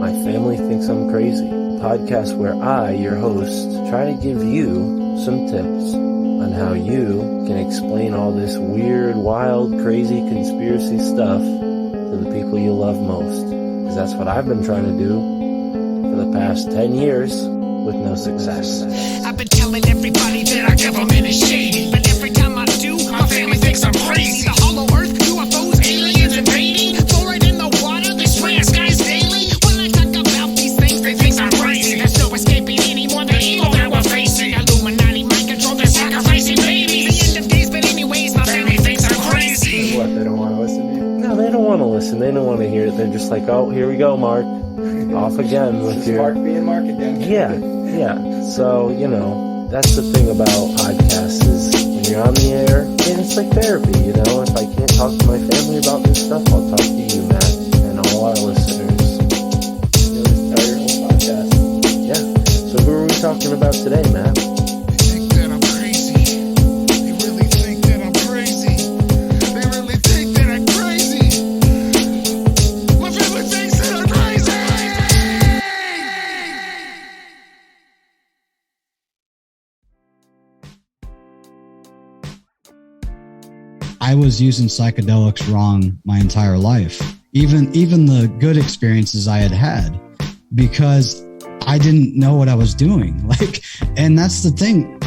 My Family Thinks I'm Crazy, a podcast where I, your host, try to give you some tips on how you can explain all this weird, wild, crazy conspiracy stuff to the people you love most. Because that's what I've been trying to do for the past 10 years with no success. I've been telling everybody that our government is shady, but every time I do, my family thinks I'm crazy. The hollow earth, UFOs, aliens invading, fluoride in the water, they spray our skies daily. When I talk about these things, they think I'm crazy. There's no escaping anymore the evil that we're facing. Illuminati, mind control, they're sacrificing babies. The end of days, but anyways, my family thinks I'm crazy. What, they don't want to listen to you? No, they don't want to listen. They don't want to hear it. They're just like, oh, here we go, Mark. Off again with your... Mark being Mark again. Yeah. So, that's the thing about podcasts is when you're on the air, and it's like therapy, If I can't talk to my family about this stuff, I'll talk to you, Matt, and all our listeners. You always start your whole podcast. Yeah. So who are we talking about today, Matt? They think that I'm crazy. They really think that I'm crazy. They really think that I'm crazy. My family thinks that I'm crazy. I was using psychedelics wrong my entire life. Even the good experiences I had because I didn't know what I was doing. And that's the thing.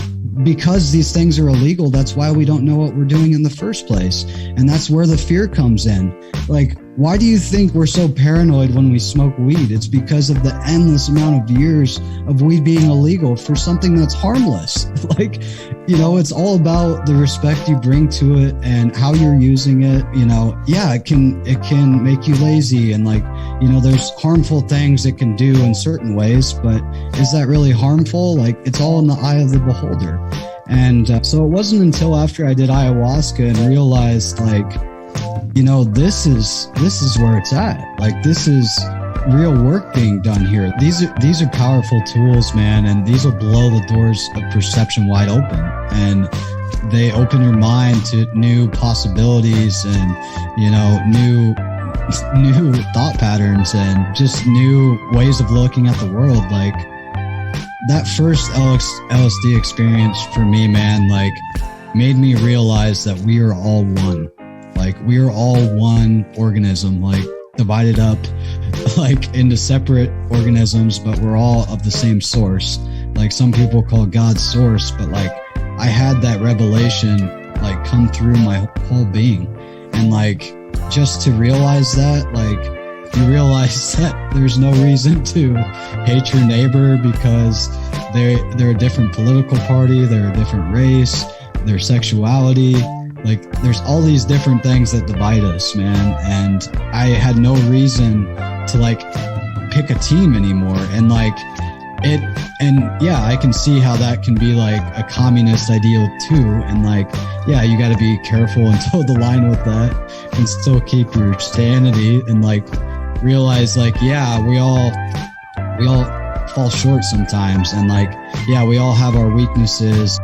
Because these things are illegal, that's why we don't know what we're doing in the first place. And that's where the fear comes in. Why do you think we're so paranoid when we smoke weed? It's because of the endless amount of years of weed being illegal for something that's harmless. It's all about the respect you bring to it and how you're using it. It can make you lazy and there's harmful things it can do in certain ways, but is that really harmful? It's all in the eye of the beholder. And so it wasn't until after I did ayahuasca and realized this is where it's at. This is real work being done here. These are powerful tools, man, and these will blow the doors of perception wide open. And they open your mind to new possibilities and, new thought patterns and just new ways of looking at the world. That first LSD experience for me, man, made me realize that we are all one. We are all one organism, divided up into separate organisms, but we're all of the same source. Some people call God source, but I had that revelation come through my whole being. And just to realize that, you realize that there's no reason to hate your neighbor because they're a different political party, they're a different race, their sexuality. There's all these different things that divide us, man. And I had no reason to pick a team anymore. And I can see how that can be a communist ideal too. And you got to be careful and toe the line with that and still keep your sanity and realize we all fall short sometimes. And we all have our weaknesses.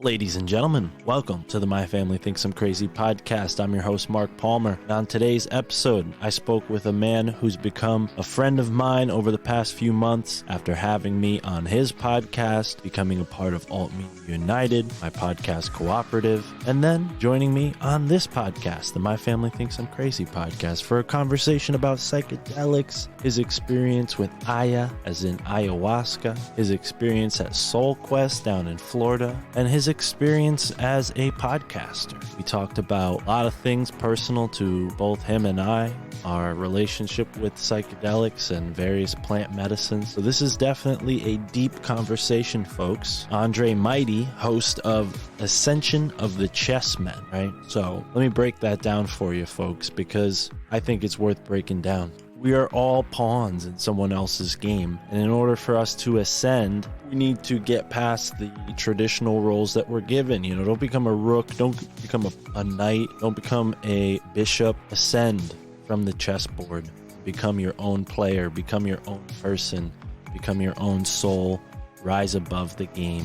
Ladies and gentlemen, welcome to the My Family Thinks I'm Crazy podcast. I'm your host, Mark Palmer. And on today's episode, I spoke with a man who's become a friend of mine over the past few months after having me on his podcast, becoming a part of Alt Media United, my podcast cooperative, and then joining me on this podcast, the My Family Thinks I'm Crazy podcast, for a conversation about psychedelics, his experience with Aya, as in ayahuasca, his experience at Soul Quest down in Florida, and his experience as a podcaster. We talked about a lot of things personal to both him and I, our relationship with psychedelics and various plant medicines. So this is definitely a deep conversation, folks. Mytty, host of Ascension of The Chessmen, right? So let me break that down for you, folks, because I think it's worth breaking down. We are all pawns in someone else's game, and in order for us to ascend, we need to get past the traditional roles that we're given. Don't become a rook, don't become a knight, don't become a bishop. Ascend from the chessboard, become your own player, become your own person, become your own soul, rise above the game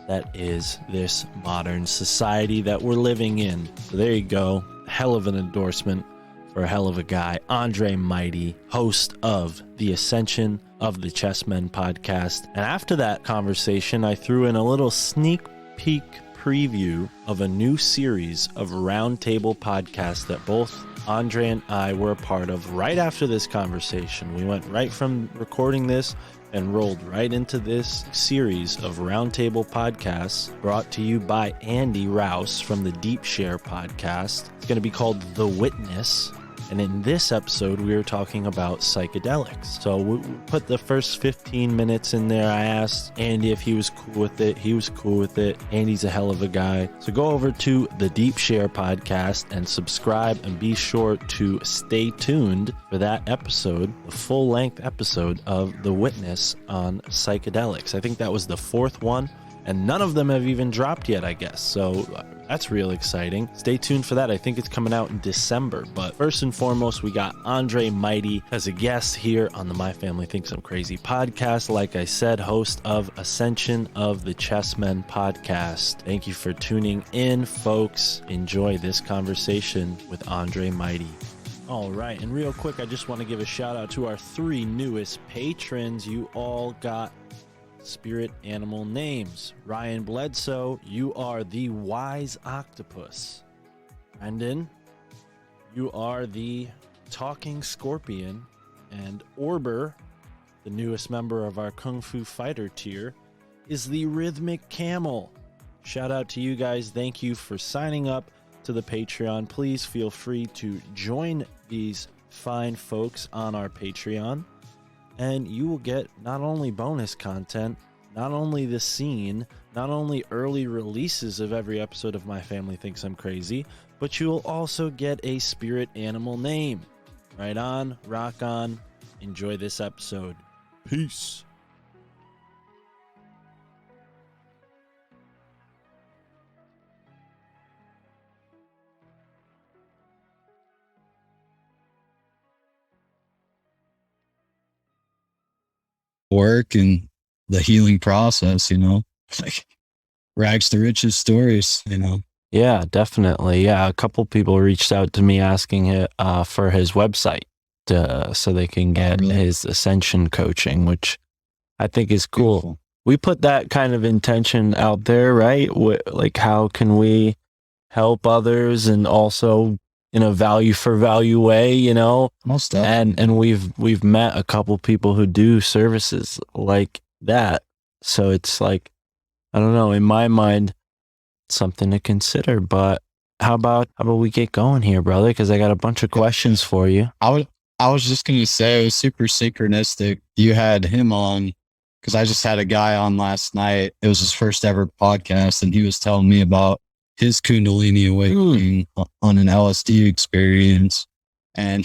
that is this modern society that we're living in. So there you go. Hell of an endorsement for a hell of a guy, Andre Mytty, host of the Ascension of the Chessmen podcast. And after that conversation, I threw in a little sneak peek preview of a new series of roundtable podcasts that both Andre and I were a part of right after this conversation. We went right from recording this and rolled right into this series of roundtable podcasts brought to you by Andy Rouse from the Deep Share podcast. It's going to be called The Witness. And in this episode, we were talking about psychedelics. So we put the first 15 minutes in there. I asked Andy if he was cool with it. He was cool with it. Andy's a hell of a guy. So go over to the Deep Share podcast and subscribe, and be sure to stay tuned for that episode, the full-length episode of The Witness on psychedelics. I think that was the fourth one, and none of them have even dropped yet, I guess. So that's real exciting. Stay tuned for that. I think it's coming out in December. But first and foremost, we got Andre Mytty as a guest here on the My Family Thinks I'm Crazy podcast. Like I said, host of Ascension of the Chessmen podcast. Thank you for tuning in, folks. Enjoy this conversation with Andre Mytty. All right, and real quick, I just want to give a shout out to our 3 newest patrons. You all got spirit animal names. Ryan Bledsoe, you are the Wise Octopus. Brendan, you are the Talking Scorpion. And Orber, the newest member of our Kung Fu Fighter tier, is the Rhythmic Camel. Shout out to you guys. Thank you for signing up to the Patreon. Please feel free to join these fine folks on our Patreon, and you will get not only bonus content, not only the scene, not only early releases of every episode of My Family Thinks I'm Crazy, but you will also get a spirit animal name. Right on, rock on, enjoy this episode. Peace. Work and the healing process, like rags to riches stories, Yeah, definitely. Yeah, a couple people reached out to me asking for his website so they can get his Ascension coaching, which I think is cool. Beautiful. We put that kind of intention out there, right? Like, how can we help others, and also in a value for value way, Most definitely. and we've met a couple people who do services like that. So it's like, I don't know, in my mind, something to consider. But how about we get going here, brother? Because I got a bunch of questions for you. I was just going to say, it was super synchronistic. You had him on because I just had a guy on last night. It was his first ever podcast, and he was telling me about his Kundalini awakening on an LSD experience. And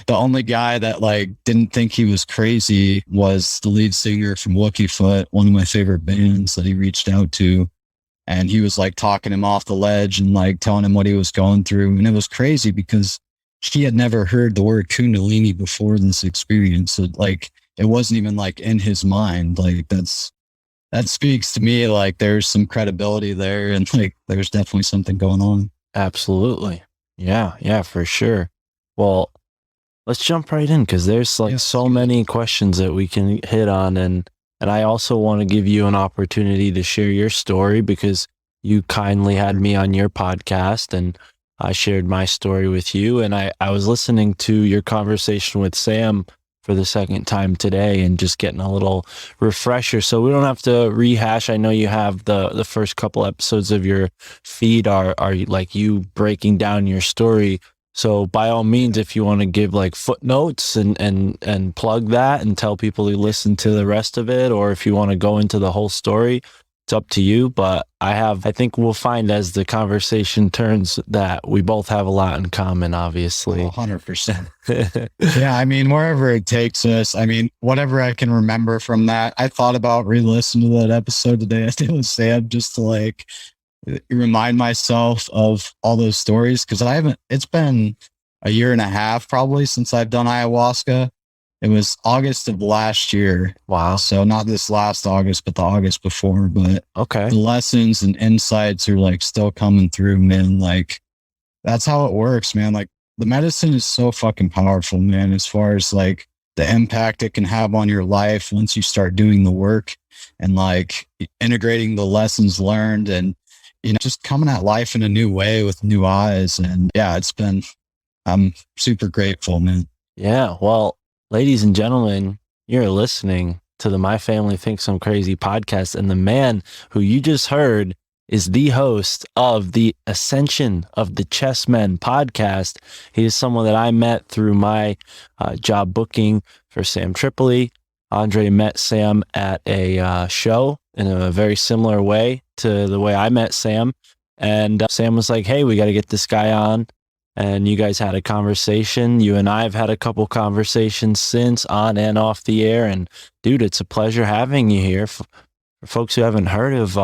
the only guy that didn't think he was crazy was the lead singer from Wookiefoot, one of my favorite bands that he reached out to. And he was talking him off the ledge and telling him what he was going through. And it was crazy because he had never heard the word Kundalini before this experience. So it wasn't even in his mind. That speaks to me there's some credibility there, and there's definitely something going on. Absolutely. Yeah, for sure. Well, let's jump right in, because there's so many questions that we can hit on, and I also want to give you an opportunity to share your story, because you kindly had me on your podcast and I shared my story with you. And I was listening to your conversation with Sam for the second time today and just getting a little refresher. So we don't have to rehash. I know you have the first couple episodes of your feed are you breaking down your story. So by all means, if you want to give footnotes and plug that and tell people to listen to the rest of it, or if you want to go into the whole story, it's up to you. But I think we'll find as the conversation turns that we both have a lot in common, obviously. 100%. Yeah, wherever it takes us, whatever I can remember from that. I thought about re-listening to that episode today. I did with Sam just to remind myself of all those stories, because it's been a year and a half probably since I've done ayahuasca. It was August of last year. Wow. So not this last August, but the August before. But Okay. the lessons and insights are like still coming through, man. Like that's how it works, man. Like the medicine is so fucking powerful, man, as far as like the impact it can have on your life once you start doing the work and like integrating the lessons learned and, you know, just coming at life in a new way with new eyes. And yeah, I'm super grateful, man. Yeah. Well, ladies and gentlemen, you're listening to the My Family Thinks I'm Crazy podcast. And the man who you just heard is the host of the Ascension of the Chessmen podcast. He is someone that I met through my job booking for Sam Tripoli. Andre met Sam at a show in a very similar way to the way I met Sam. And Sam was like, hey, we got to get this guy on. And you guys had a conversation. You and I have had a couple conversations since, on and off the air. And dude, it's a pleasure having you here. For folks who haven't heard of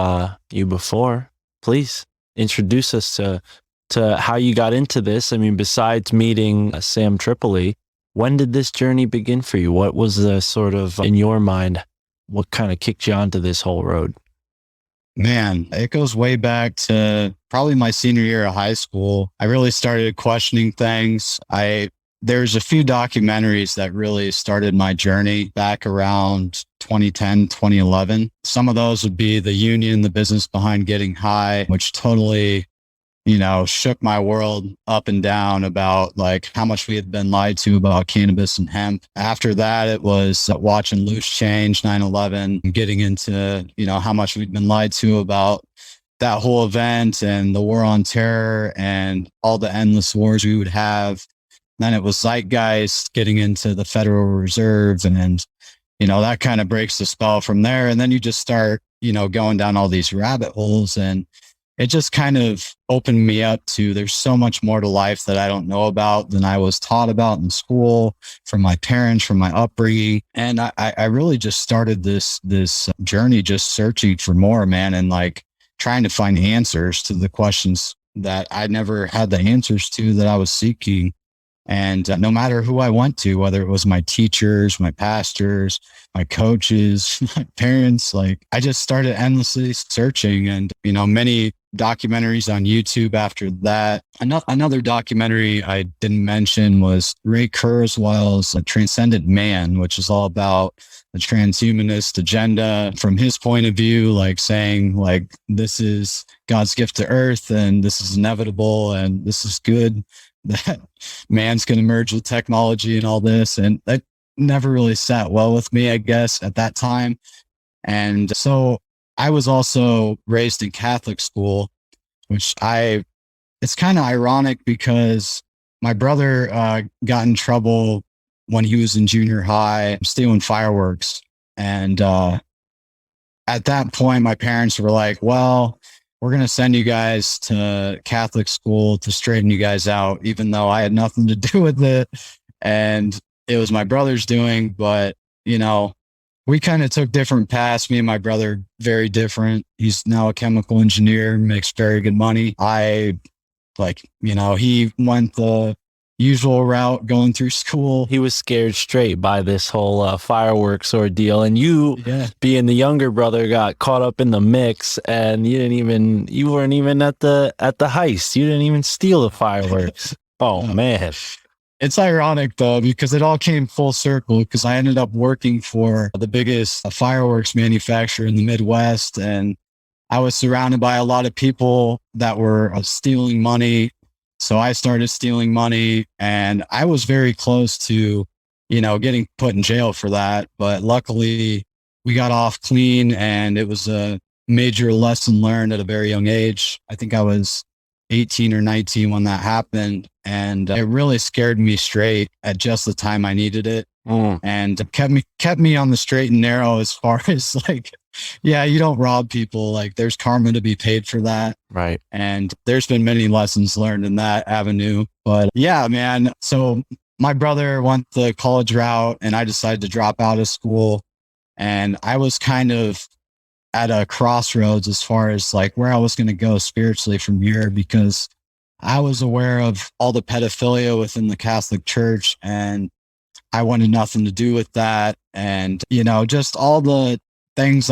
you before, please introduce us to how you got into this. I mean, besides meeting Sam Tripoli, when did this journey begin for you? What was the sort of, in your mind, what kind of kicked you onto this whole road? Man, it goes way back to probably my senior year of high school. I really started questioning things. There's a few documentaries that really started my journey back around 2010, 2011. Some of those would be The Union, The Business Behind Getting High, which totally, you know, shook my world up and down about like how much we had been lied to about cannabis and hemp. After that, it was watching Loose Change, 9/11, getting into, you know, how much we'd been lied to about that whole event and the war on terror and all the endless wars we would have. Then it was Zeitgeist, getting into the Federal Reserve, and, you know, that kind of breaks the spell from there. And then you just start, you know, going down all these rabbit holes, and it just kind of opened me up to there's so much more to life that I don't know about than I was taught about in school, from my parents, from my upbringing. And I really just started this journey just searching for more, man, and like trying to find answers to the questions that I never had the answers to that I was seeking. And no matter who I went to, whether it was my teachers, my pastors, my coaches, my parents, like I just started endlessly searching. And, you know, many documentaries on YouTube after that. Another documentary I didn't mention was Ray Kurzweil's Transcendent Man, which is all about the transhumanist agenda from his point of view, like saying like, this is God's gift to earth and this is inevitable and this is good, that man's going to merge with technology and all this. And that never really sat well with me, I guess, at that time. And so I was also raised in Catholic school, which it's kind of ironic because my brother got in trouble when he was in junior high, stealing fireworks. And at that point, my parents were like, well, we're going to send you guys to Catholic school to straighten you guys out, even though I had nothing to do with it. And it was my brother's doing, but, you know, we kind of took different paths. Me and my brother, very different. He's now a chemical engineer, makes very good money. He went the usual route going through school. He was scared straight by this whole fireworks ordeal, and you, being the younger brother, got caught up in the mix, and you weren't even at the heist. You didn't even steal the fireworks. Oh man. It's ironic though, because it all came full circle, because I ended up working for the biggest fireworks manufacturer in the Midwest, and I was surrounded by a lot of people that were stealing money. So I started stealing money, and I was very close to, you know, getting put in jail for that. But luckily we got off clean, and it was a major lesson learned at a very young age. I think I was 18 or 19 when that happened. And it really scared me straight at just the time I needed it. And kept me on the straight and narrow as far as like, yeah, you don't rob people. Like there's karma to be paid for that. Right. And there's been many lessons learned in that avenue. But yeah, man. So my brother went the college route, and I decided to drop out of school. And I was kind of at a crossroads as far as like where I was going to go spiritually from here, because I was aware of all the pedophilia within the Catholic Church, and I wanted nothing to do with that. And, just all the things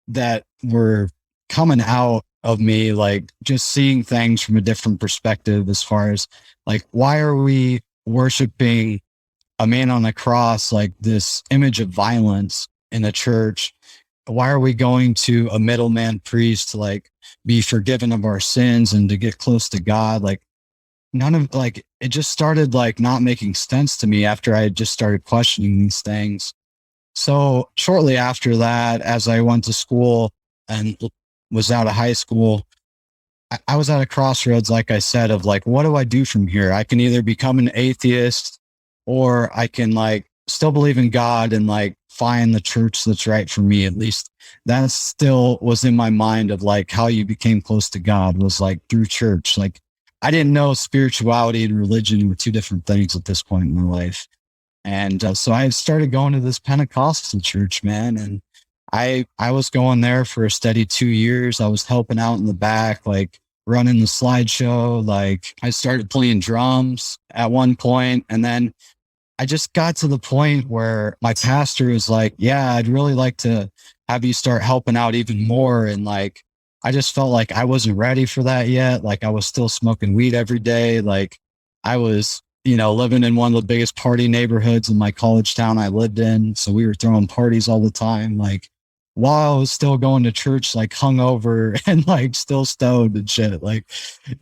that were coming out of me, like just seeing things from a different perspective as far as like, why are we worshiping a man on a cross, like this image of violence in a church? Why are we going to a middleman priest to like be forgiven of our sins and to get close to God? Like it just started like not making sense to me after I just started questioning these things. So shortly after that, as I went to school and was out of high school, I was at a crossroads, like I said, of like, what do I do from here? I can either become an atheist, or I can like still believe in God and like find the church that's right for me. At least that still was in my mind of like how you became close to God was like through church. Like I didn't know spirituality and religion were two different things at this point in my life. And so I started going to this Pentecostal church, man. And I was going there for a steady 2 years. I was helping out in the back, like running the slideshow. Like I started playing drums at one point, and then I just got to the point where my pastor was like, yeah, I'd really like to have you start helping out even more. And like, I just felt like I wasn't ready for that yet. Like I was still smoking weed every day. Like I was, living in one of the biggest party neighborhoods in my college town I lived in. So we were throwing parties all the time. Like while I was still going to church, like hungover and like still stoned and shit. Like,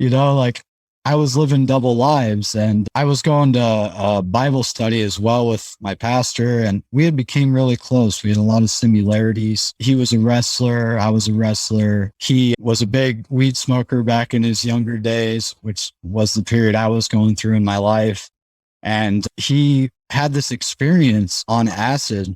like I was living double lives, and I was going to Bible study as well with my pastor, and we had became really close. We had a lot of similarities. He was a wrestler. I was a wrestler. He was a big weed smoker back in his younger days, which was the period I was going through in my life. And he had this experience on acid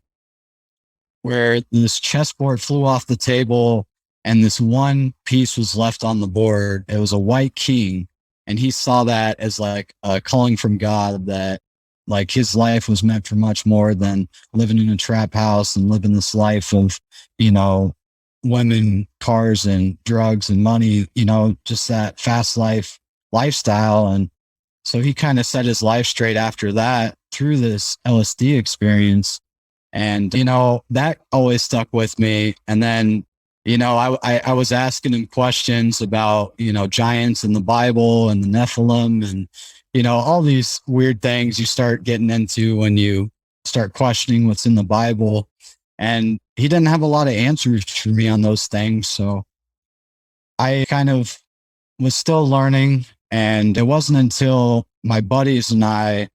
where this chessboard flew off the table and this one piece was left on the board. It was a white king. And he saw that as like a calling from God, that like his life was meant for much more than living in a trap house and living this life of, women, cars, and drugs and money, just that fast lifestyle. And so he kind of set his life straight after that through this LSD experience. And, that always stuck with me. And then, I was asking him questions about, giants in the Bible and the Nephilim and, all these weird things you start getting into when you start questioning what's in the Bible. And he didn't have a lot of answers for me on those things. So I kind of was still learning. And it wasn't until my buddies and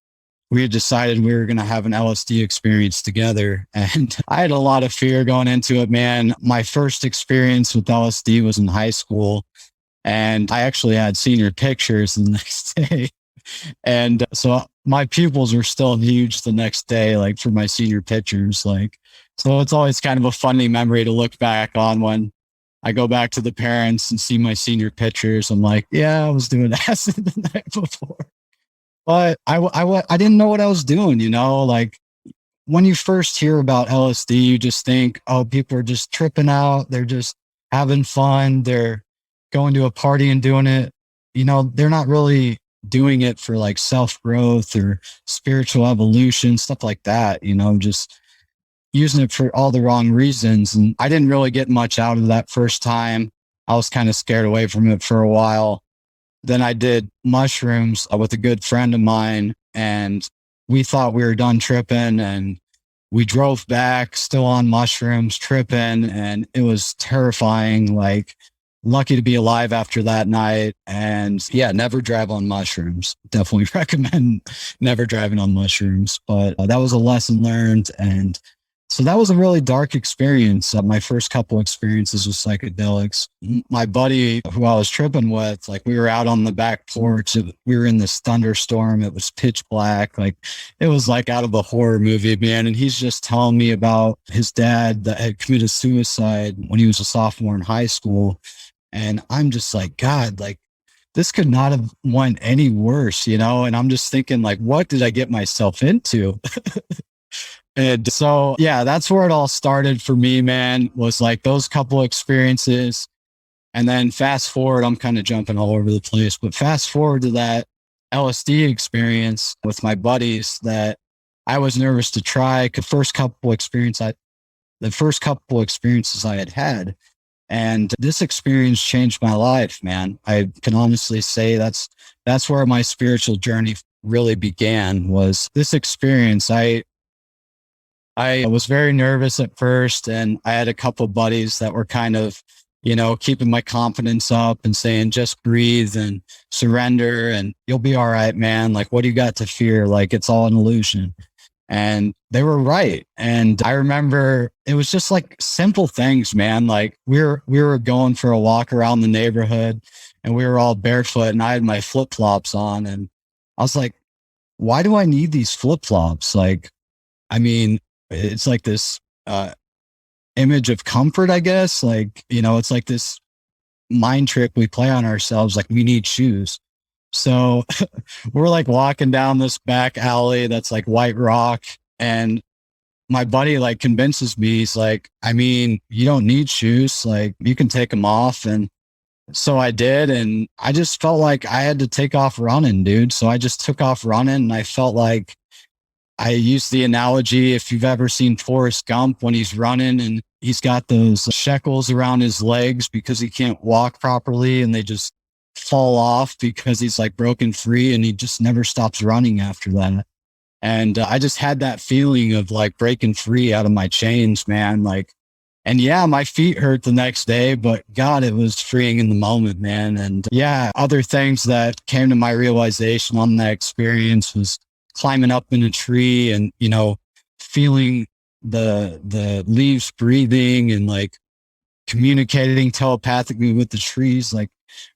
we had decided we were going to have an LSD experience together. And I had a lot of fear going into it, man. My first experience with LSD was in high school. And I actually had senior pictures the next day. And so my pupils were still huge the next day, like for my senior pictures. Like, so it's always kind of a funny memory to look back on when I go back to the parents and see my senior pictures. I'm like, yeah, I was doing acid the night before. But I didn't know what I was doing, like when you first hear about LSD, you just think, oh, people are just tripping out. They're just having fun. They're going to a party and doing it. They're not really doing it for like self-growth or spiritual evolution, stuff like that, just using it for all the wrong reasons. And I didn't really get much out of that first time. I was kind of scared away from it for a while. Then I did mushrooms with a good friend of mine, and we thought we were done tripping, and we drove back still on mushrooms, tripping, and it was terrifying. Like, lucky to be alive after that night. And yeah, never drive on mushrooms. Definitely recommend never driving on mushrooms. But that was a lesson learned. And so that was a really dark experience. My first couple experiences with psychedelics. My buddy who I was tripping with, like we were out on the back porch. We were in this thunderstorm. It was pitch black. Like it was like out of a horror movie, man. And he's just telling me about his dad that had committed suicide when he was a sophomore in high school. And I'm just like, God, like this could not have went any worse, And I'm just thinking like, what did I get myself into? And so, yeah, that's where it all started for me, man, was like those couple experiences. And then fast forward, I'm kind of jumping all over the place, but fast forward to that LSD experience with my buddies that I was nervous to try. The first couple experiences I had had. And this experience changed my life, man. I can honestly say that's where my spiritual journey really began, was this experience. I was very nervous at first, and I had a couple buddies that were kind of, keeping my confidence up and saying, just breathe and surrender and you'll be all right, man. Like, what do you got to fear? Like, it's all an illusion. And they were right. And I remember it was just like simple things, man. Like we were going for a walk around the neighborhood and we were all barefoot and I had my flip flops on. And I was like, why do I need these flip flops? Like, I mean, it's like this image of comfort, I guess. Like, it's like this mind trick we play on ourselves. Like, we need shoes. So we're like walking down this back alley that's like white rock. And my buddy like convinces me, he's like, I mean, you don't need shoes. Like, you can take them off. And so I did. And I just felt like I had to take off running, dude. So I just took off running. And I felt like, I used the analogy, if you've ever seen Forrest Gump when he's running and he's got those shackles around his legs because he can't walk properly and they just fall off because he's like broken free and he just never stops running after that. And I just had that feeling of like breaking free out of my chains, man. Like, and yeah, my feet hurt the next day, but God, it was freeing in the moment, man. And yeah, other things that came to my realization on that experience was climbing up in a tree and, feeling the leaves breathing and like communicating telepathically with the trees, like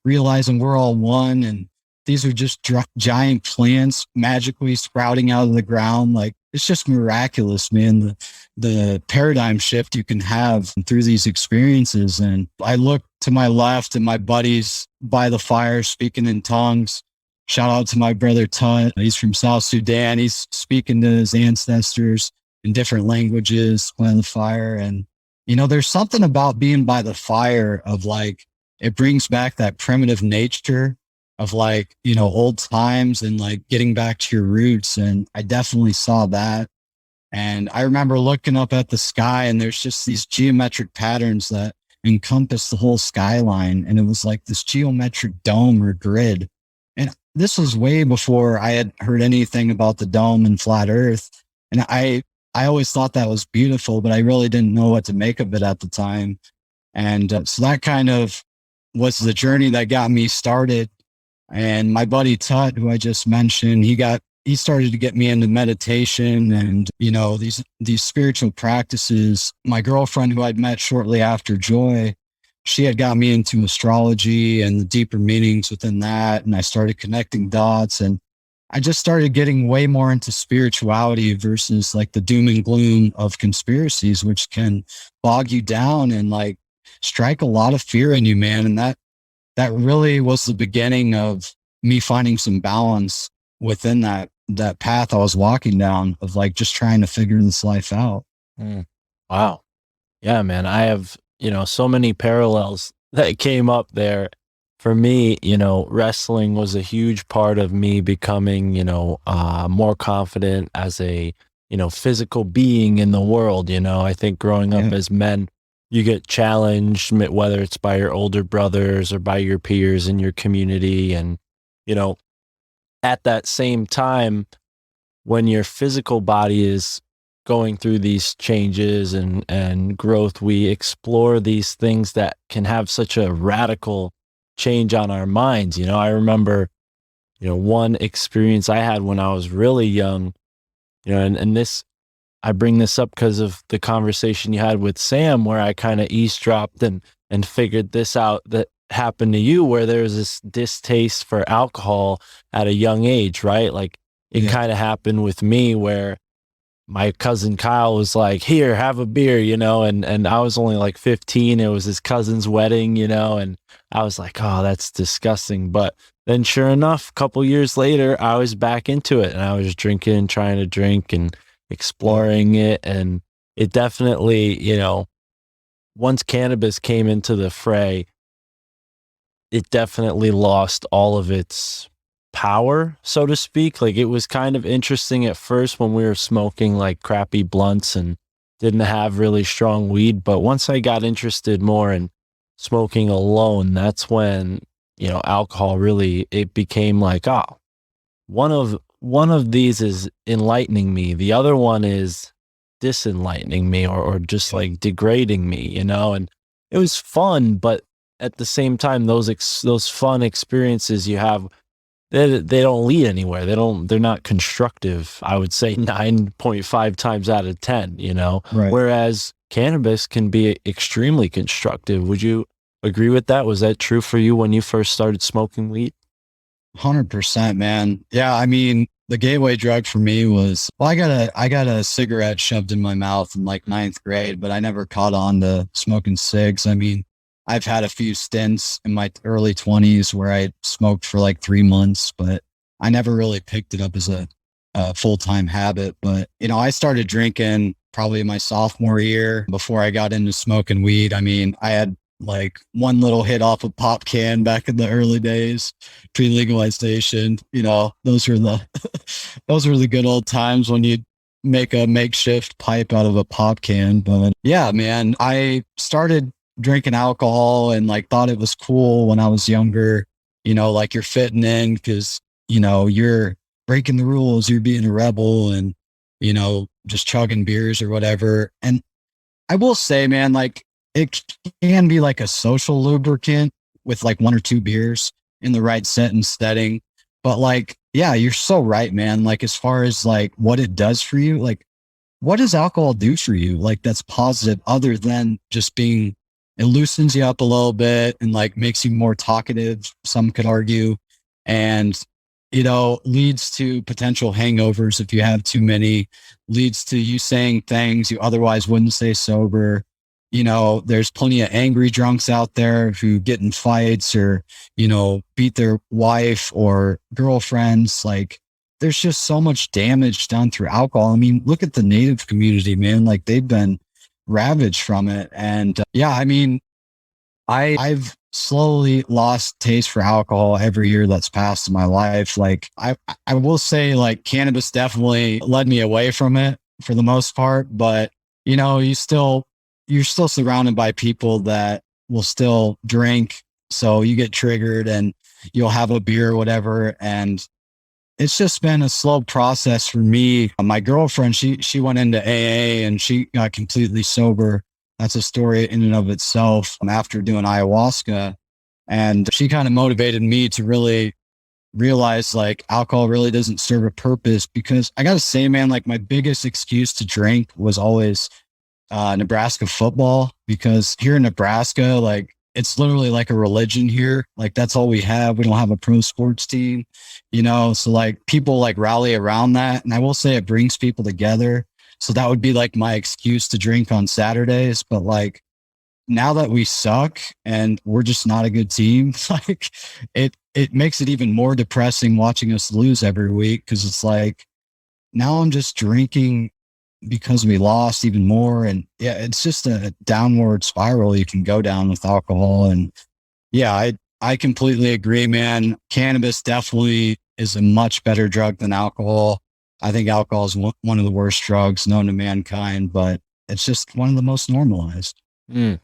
realizing we're all one. And these are just giant plants magically sprouting out of the ground. Like, it's just miraculous, man. The paradigm shift you can have through these experiences. And I look to my left and my buddies by the fire speaking in tongues. Shout out to my brother Tut. He's from South Sudan. He's speaking to his ancestors in different languages by the fire. And, there's something about being by the fire of like, it brings back that primitive nature of like, old times and like getting back to your roots. And I definitely saw that. And I remember looking up at the sky and there's just these geometric patterns that encompass the whole skyline. And it was like this geometric dome or grid. And this was way before I had heard anything about the dome and flat earth. And I always thought that was beautiful, but I really didn't know what to make of it at the time. And so that kind of was the journey that got me started. And my buddy Tut, who I just mentioned, he started to get me into meditation and, these spiritual practices. My girlfriend, who I'd met shortly after Joy, she had got me into astrology and the deeper meanings within that. And I started connecting dots and I just started getting way more into spirituality versus like the doom and gloom of conspiracies, which can bog you down and like strike a lot of fear in you, man. And that really was the beginning of me finding some balance within that path I was walking down of like just trying to figure this life out. Wow. Yeah, man. I have, so many parallels that came up there. For me, wrestling was a huge part of me becoming, more confident as a, physical being in the world. I think growing up as men, you get challenged, whether it's by your older brothers or by your peers in your community. And, at that same time, when your physical body is going through these changes and growth, we explore these things that can have such a radical change on our minds. I remember, one experience I had when I was really young, and this, I bring this up because of the conversation you had with Sam, where I kind of eavesdropped and figured this out that happened to you, where there was this distaste for alcohol at a young age, right? Like it kind of happened with me where my cousin Kyle was like, here, have a beer, and I was only like 15. It was his cousin's wedding, and I was like, oh, that's disgusting. But then sure enough, a couple years later, I was back into it and I was drinking, trying to drink and exploring it. And it definitely, once cannabis came into the fray, it definitely lost all of its power, so to speak. Like, it was kind of interesting at first when we were smoking like crappy blunts and didn't have really strong weed. But once I got interested more in smoking alone, that's when, alcohol really, it became like, oh, one of these is enlightening me. The other one is disenlightening me, or just like degrading me, and it was fun, but at the same time, those fun experiences you have, they don't lead anywhere. They're not constructive. I would say 9.5 times out of 10, Right. whereas cannabis can be extremely constructive. Would you agree with that? Was that true for you when you first started smoking weed? 100%, man. Yeah, I mean, the gateway drug for me was, well, I got a cigarette shoved in my mouth in like ninth grade, but I never caught on to smoking cigs. I mean, I've had a few stints in my early 20s where I smoked for like 3 months, but I never really picked it up as a full-time habit. But, I started drinking probably my sophomore year before I got into smoking weed. I mean, I had like one little hit off a pop can back in the early days, pre-legalization. Those were the those were the good old times when you'd make a makeshift pipe out of a pop can. But yeah, man, I started drinking alcohol and like thought it was cool when I was younger. Like you're fitting in because you're breaking the rules, you're being a rebel, and just chugging beers or whatever. And I will say, man, like it can be like a social lubricant with like one or two beers in the right sentence setting. But like, yeah, you're so right, man. Like as far as like what it does for you, like what does alcohol do for you? Like that's positive other than just being, it loosens you up a little bit and like makes you more talkative, some could argue, and leads to potential hangovers if you have too many, leads to you saying things you otherwise wouldn't say sober. There's plenty of angry drunks out there who get in fights or, beat their wife or girlfriends. Like there's just so much damage done through alcohol. I mean, look at the Native community, man. Like they've been ravaged from it. And yeah, I mean, I've slowly lost taste for alcohol every year that's passed in my life. Like I will say like cannabis definitely led me away from it for the most part, but you're still surrounded by people that will still drink. So you get triggered and you'll have a beer or whatever. And it's just been a slow process for me. My girlfriend, she went into AA and she got completely sober. That's a story in and of itself after doing ayahuasca. And she kind of motivated me to really realize like alcohol really doesn't serve a purpose, because I got to say, man, like my biggest excuse to drink was always Nebraska football, because here in Nebraska, like it's literally like a religion here. Like that's all we have. We don't have a pro sports team, so like people like rally around that. And I will say it brings people together. So that would be like my excuse to drink on Saturdays. But like now that we suck and we're just not a good team, like it makes it even more depressing watching us lose every week. Cause it's like, now I'm just drinking because we lost even more. And yeah, it's just a downward spiral you can go down with alcohol. And yeah, I completely agree, man. Cannabis definitely is a much better drug than alcohol. I think alcohol is one of the worst drugs known to mankind, but it's just one of the most normalized. Mm.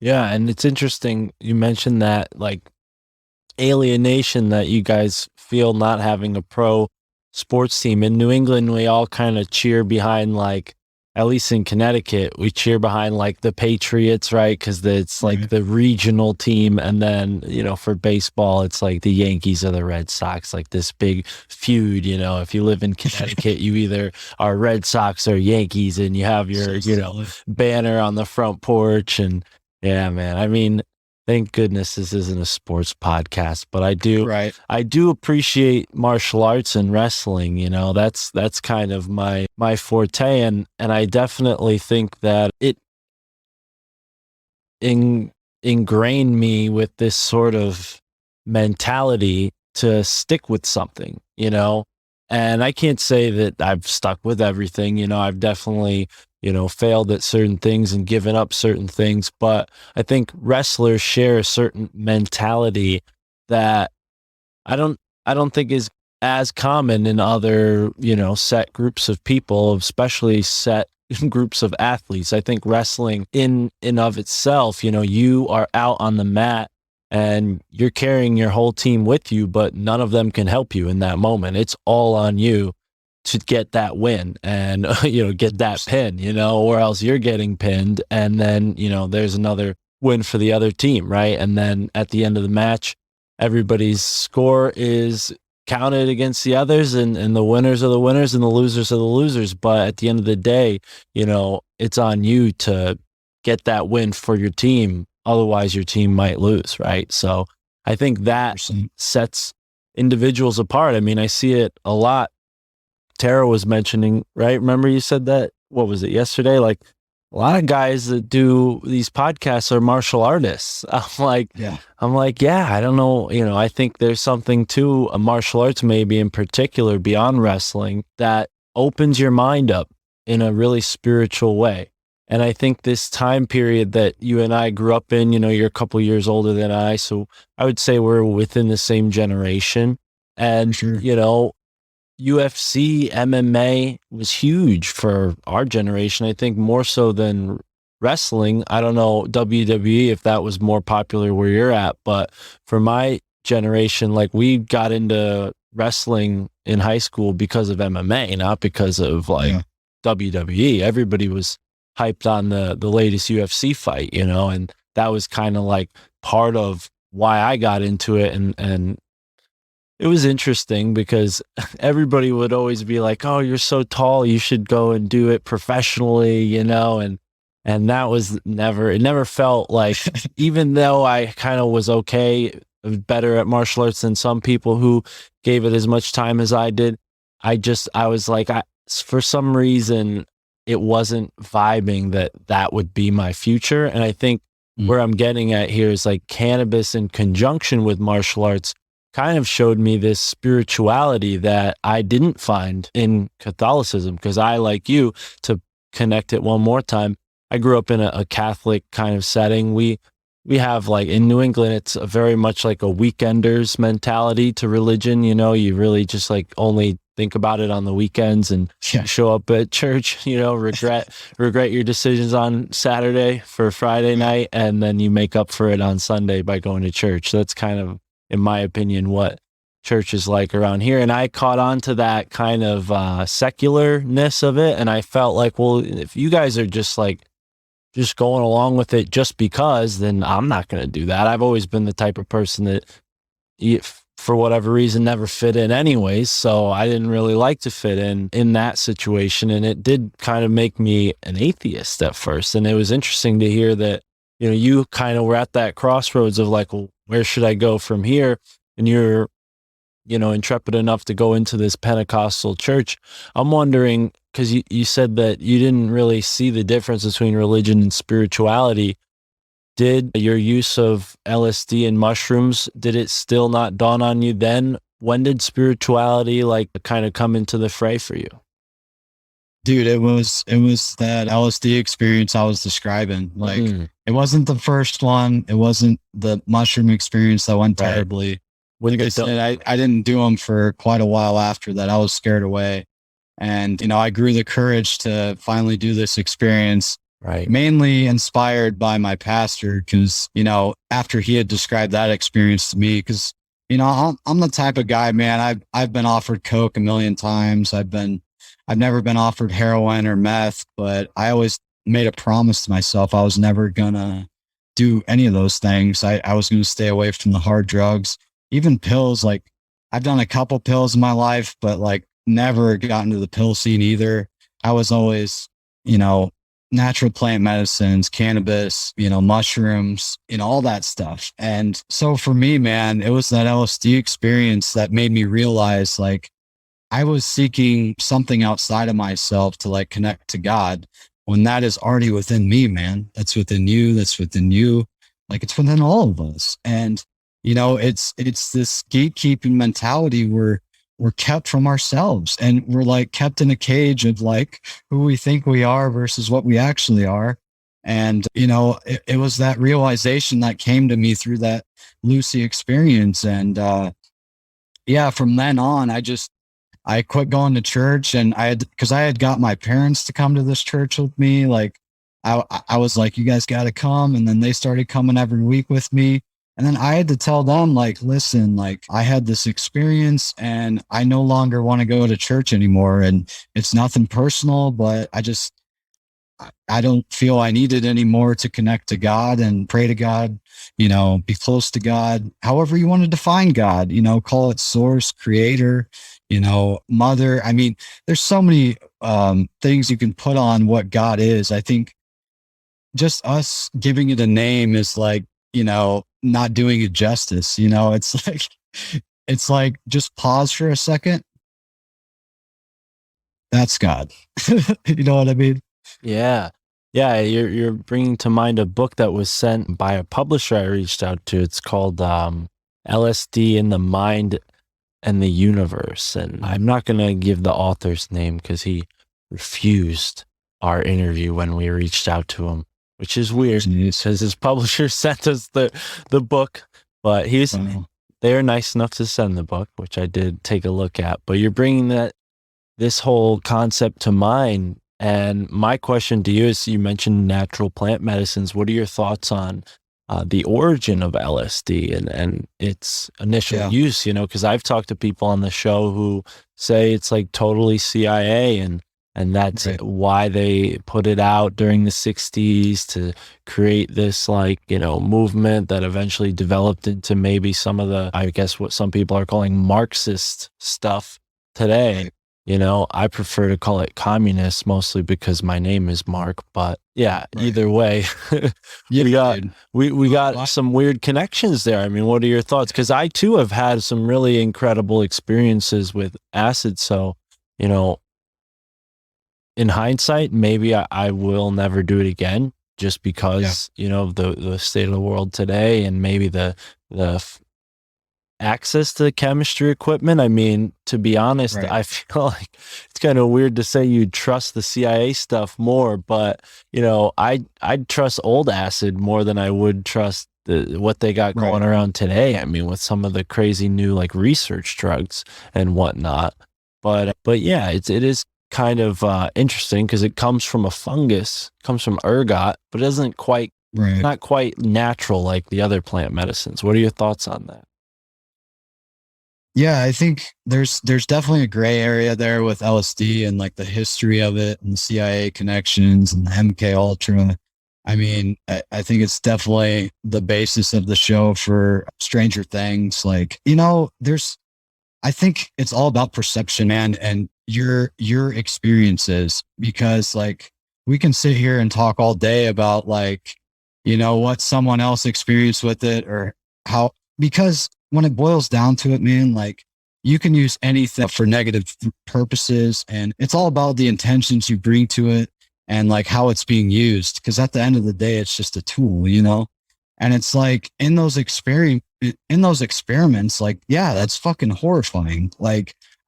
Yeah. And it's interesting. You mentioned that like alienation that you guys feel not having a pro sports team. In New England, we all kind of cheer behind, like, at least in Connecticut, we cheer behind like the Patriots, right? Because it's like the regional team. And then, for baseball, it's like the Yankees or the Red Sox, like this big feud. If you live in Connecticut, you either are Red Sox or Yankees, and you have your, banner on the front porch. And yeah, man, I mean, thank goodness this isn't a sports podcast, but I do appreciate martial arts and wrestling. That's kind of my forte, and I definitely think that it ingrained me with this sort of mentality to stick with something. And I can't say that I've stuck with everything. I've definitely, failed at certain things and given up certain things. But I think wrestlers share a certain mentality that I don't I don't think is as common in other, set groups of people, especially set groups of athletes. I think wrestling in and of itself, you are out on the mat and you're carrying your whole team with you, but none of them can help you in that moment. It's all on you to get that win and, get that pin, or else you're getting pinned. And then, there's another win for the other team, right? And then at the end of the match, everybody's score is counted against the others, and the winners are the winners and the losers are the losers. But at the end of the day, it's on you to get that win for your team. Otherwise, your team might lose, right? So I think that 100%. sets individuals apart. I mean, I see it a lot. Tara was mentioning, right? Remember you said that, what was it, yesterday? Like, a lot of guys that do these podcasts are martial artists. I'm like, yeah, I don't know. I think there's something to a martial arts, maybe in particular beyond wrestling, that opens your mind up in a really spiritual way. And I think this time period that you and I grew up in, you're a couple years older than I, so I would say we're within the same generation. And, Sure. UFC, MMA was huge for our generation. I think more so than wrestling. I don't know, WWE, if that was more popular where you're at, but for my generation, like, we got into wrestling in high school because of MMA, not because of WWE. Everybody was hyped on the latest UFC fight, and that was kind of like part of why I got into it. And it was interesting because everybody would always be like, "Oh, you're so tall, you should go and do it professionally," and that was it never felt like, even though I kind of was better at martial arts than some people who gave it as much time as I did, I was like, for some reason, it wasn't vibing that would be my future. And I think where I'm getting at here is, like, cannabis in conjunction with martial arts kind of showed me this spirituality that I didn't find in Catholicism. Because I, like you, to connect it one more time, I grew up in a Catholic kind of setting. We have, like, in New England, it's very much like a weekenders mentality to religion. You really just, like, only think about it on the weekends and show up at church, regret your decisions on Saturday for Friday night, and then you make up for it on Sunday by going to church. So that's kind of, in my opinion, what church is like around here. And I caught on to that kind of secularness of it. And I felt like, well, if you guys are just going along with it just because, then I'm not going to do that. I've always been the type of person that, for whatever reason, never fit in anyways. So I didn't really like to fit in that situation. And it did kind of make me an atheist at first. And it was interesting to hear that, you kind of were at that crossroads of, like, well, where should I go from here? And you're, intrepid enough to go into this Pentecostal church. I'm wondering, because you said that you didn't really see the difference between religion and spirituality. Did your use of LSD and mushrooms, did it still not dawn on you then? When did spirituality, like, kind of come into the fray for you? Dude, it was that LSD experience I was describing. Like, it wasn't the first one. It wasn't the mushroom experience that went terribly. Like I said, I didn't do them for quite a while after that. I was scared away. And, I grew the courage to finally do this experience, right? Mainly inspired by my pastor, because, after he had described that experience to me, because, I'm the type of guy, man, I've been offered coke a million times. I've never been offered heroin or meth, but I always made a promise to myself I was never gonna do any of those things. I was gonna stay away from the hard drugs, even pills. Like, I've done a couple pills in my life, but, like, never gotten to the pill scene either. I was always, natural plant medicines, cannabis, mushrooms, all that stuff. And so for me, man, it was that LSD experience that made me realize, like, I was seeking something outside of myself to, like, connect to God, when that is already within me, man. That's within you. That's within you. Like, it's within all of us. And, it's this gatekeeping mentality where we're kept from ourselves, and we're like kept in a cage of like who we think we are versus what we actually are. And, it was that realization that came to me through that Lucy experience. And, yeah, from then on, I quit going to church, and cause I had got my parents to come to this church with me. Like I was like, you guys got to come. And then they started coming every week with me. And then I had to tell them, like, listen, like, I had this experience and I no longer want to go to church anymore. And it's nothing personal, but I don't feel I need it anymore to connect to God and pray to God, be close to God, however you want to define God, call it source, creator, mother. I mean, there's so many things you can put on what God is. I think just us giving it a name is like, not doing it justice. It's like just pause for a second. That's God. You know what I mean? Yeah. Yeah, you're bringing to mind a book that was sent by a publisher I reached out to. It's called LSD in the Mind and the Universe. And I'm not going to give the author's name because he refused our interview when we reached out to him, which is weird because his publisher sent us the book, but they were nice enough to send the book, which I did take a look at. But you're bringing this whole concept to mind. And my question to you is, you mentioned natural plant medicines. What are your thoughts on the origin of LSD and its initial use? Because I've talked to people on the show who say it's like totally CIA, and that's why they put it out during the 60s to create this movement that eventually developed into maybe some of the, I guess, what some people are calling Marxist stuff today. Right. I prefer to call it communist, mostly because my name is Mark, but either way, we got some weird connections there. I mean, what are your thoughts? Because I too have had some really incredible experiences with acid. So, in hindsight, maybe I will never do it again, just because, the state of the world today, and maybe the access to chemistry equipment. I mean, to be honest, I feel like it's kind of weird to say you'd trust the CIA stuff more, but I'd trust old acid more than I would trust what they got going around today. I mean, with some of the crazy new research drugs and whatnot. But yeah, it is kind of interesting because it comes from a fungus, comes from ergot, but it doesn't quite not quite natural like the other plant medicines. What are your thoughts on that? Yeah, I think there's definitely a gray area there with LSD and like the history of it and the CIA connections and the MK Ultra. I mean, I think it's definitely the basis of the show for Stranger Things. I think it's all about perception, man, and your experiences, because we can sit here and talk all day about what someone else experienced with it or how, because when it boils down to it, man, you can use anything for negative purposes, and it's all about the intentions you bring to it and how it's being used. Because at the end of the day, it's just a tool, And it's in those experiments, that's fucking horrifying.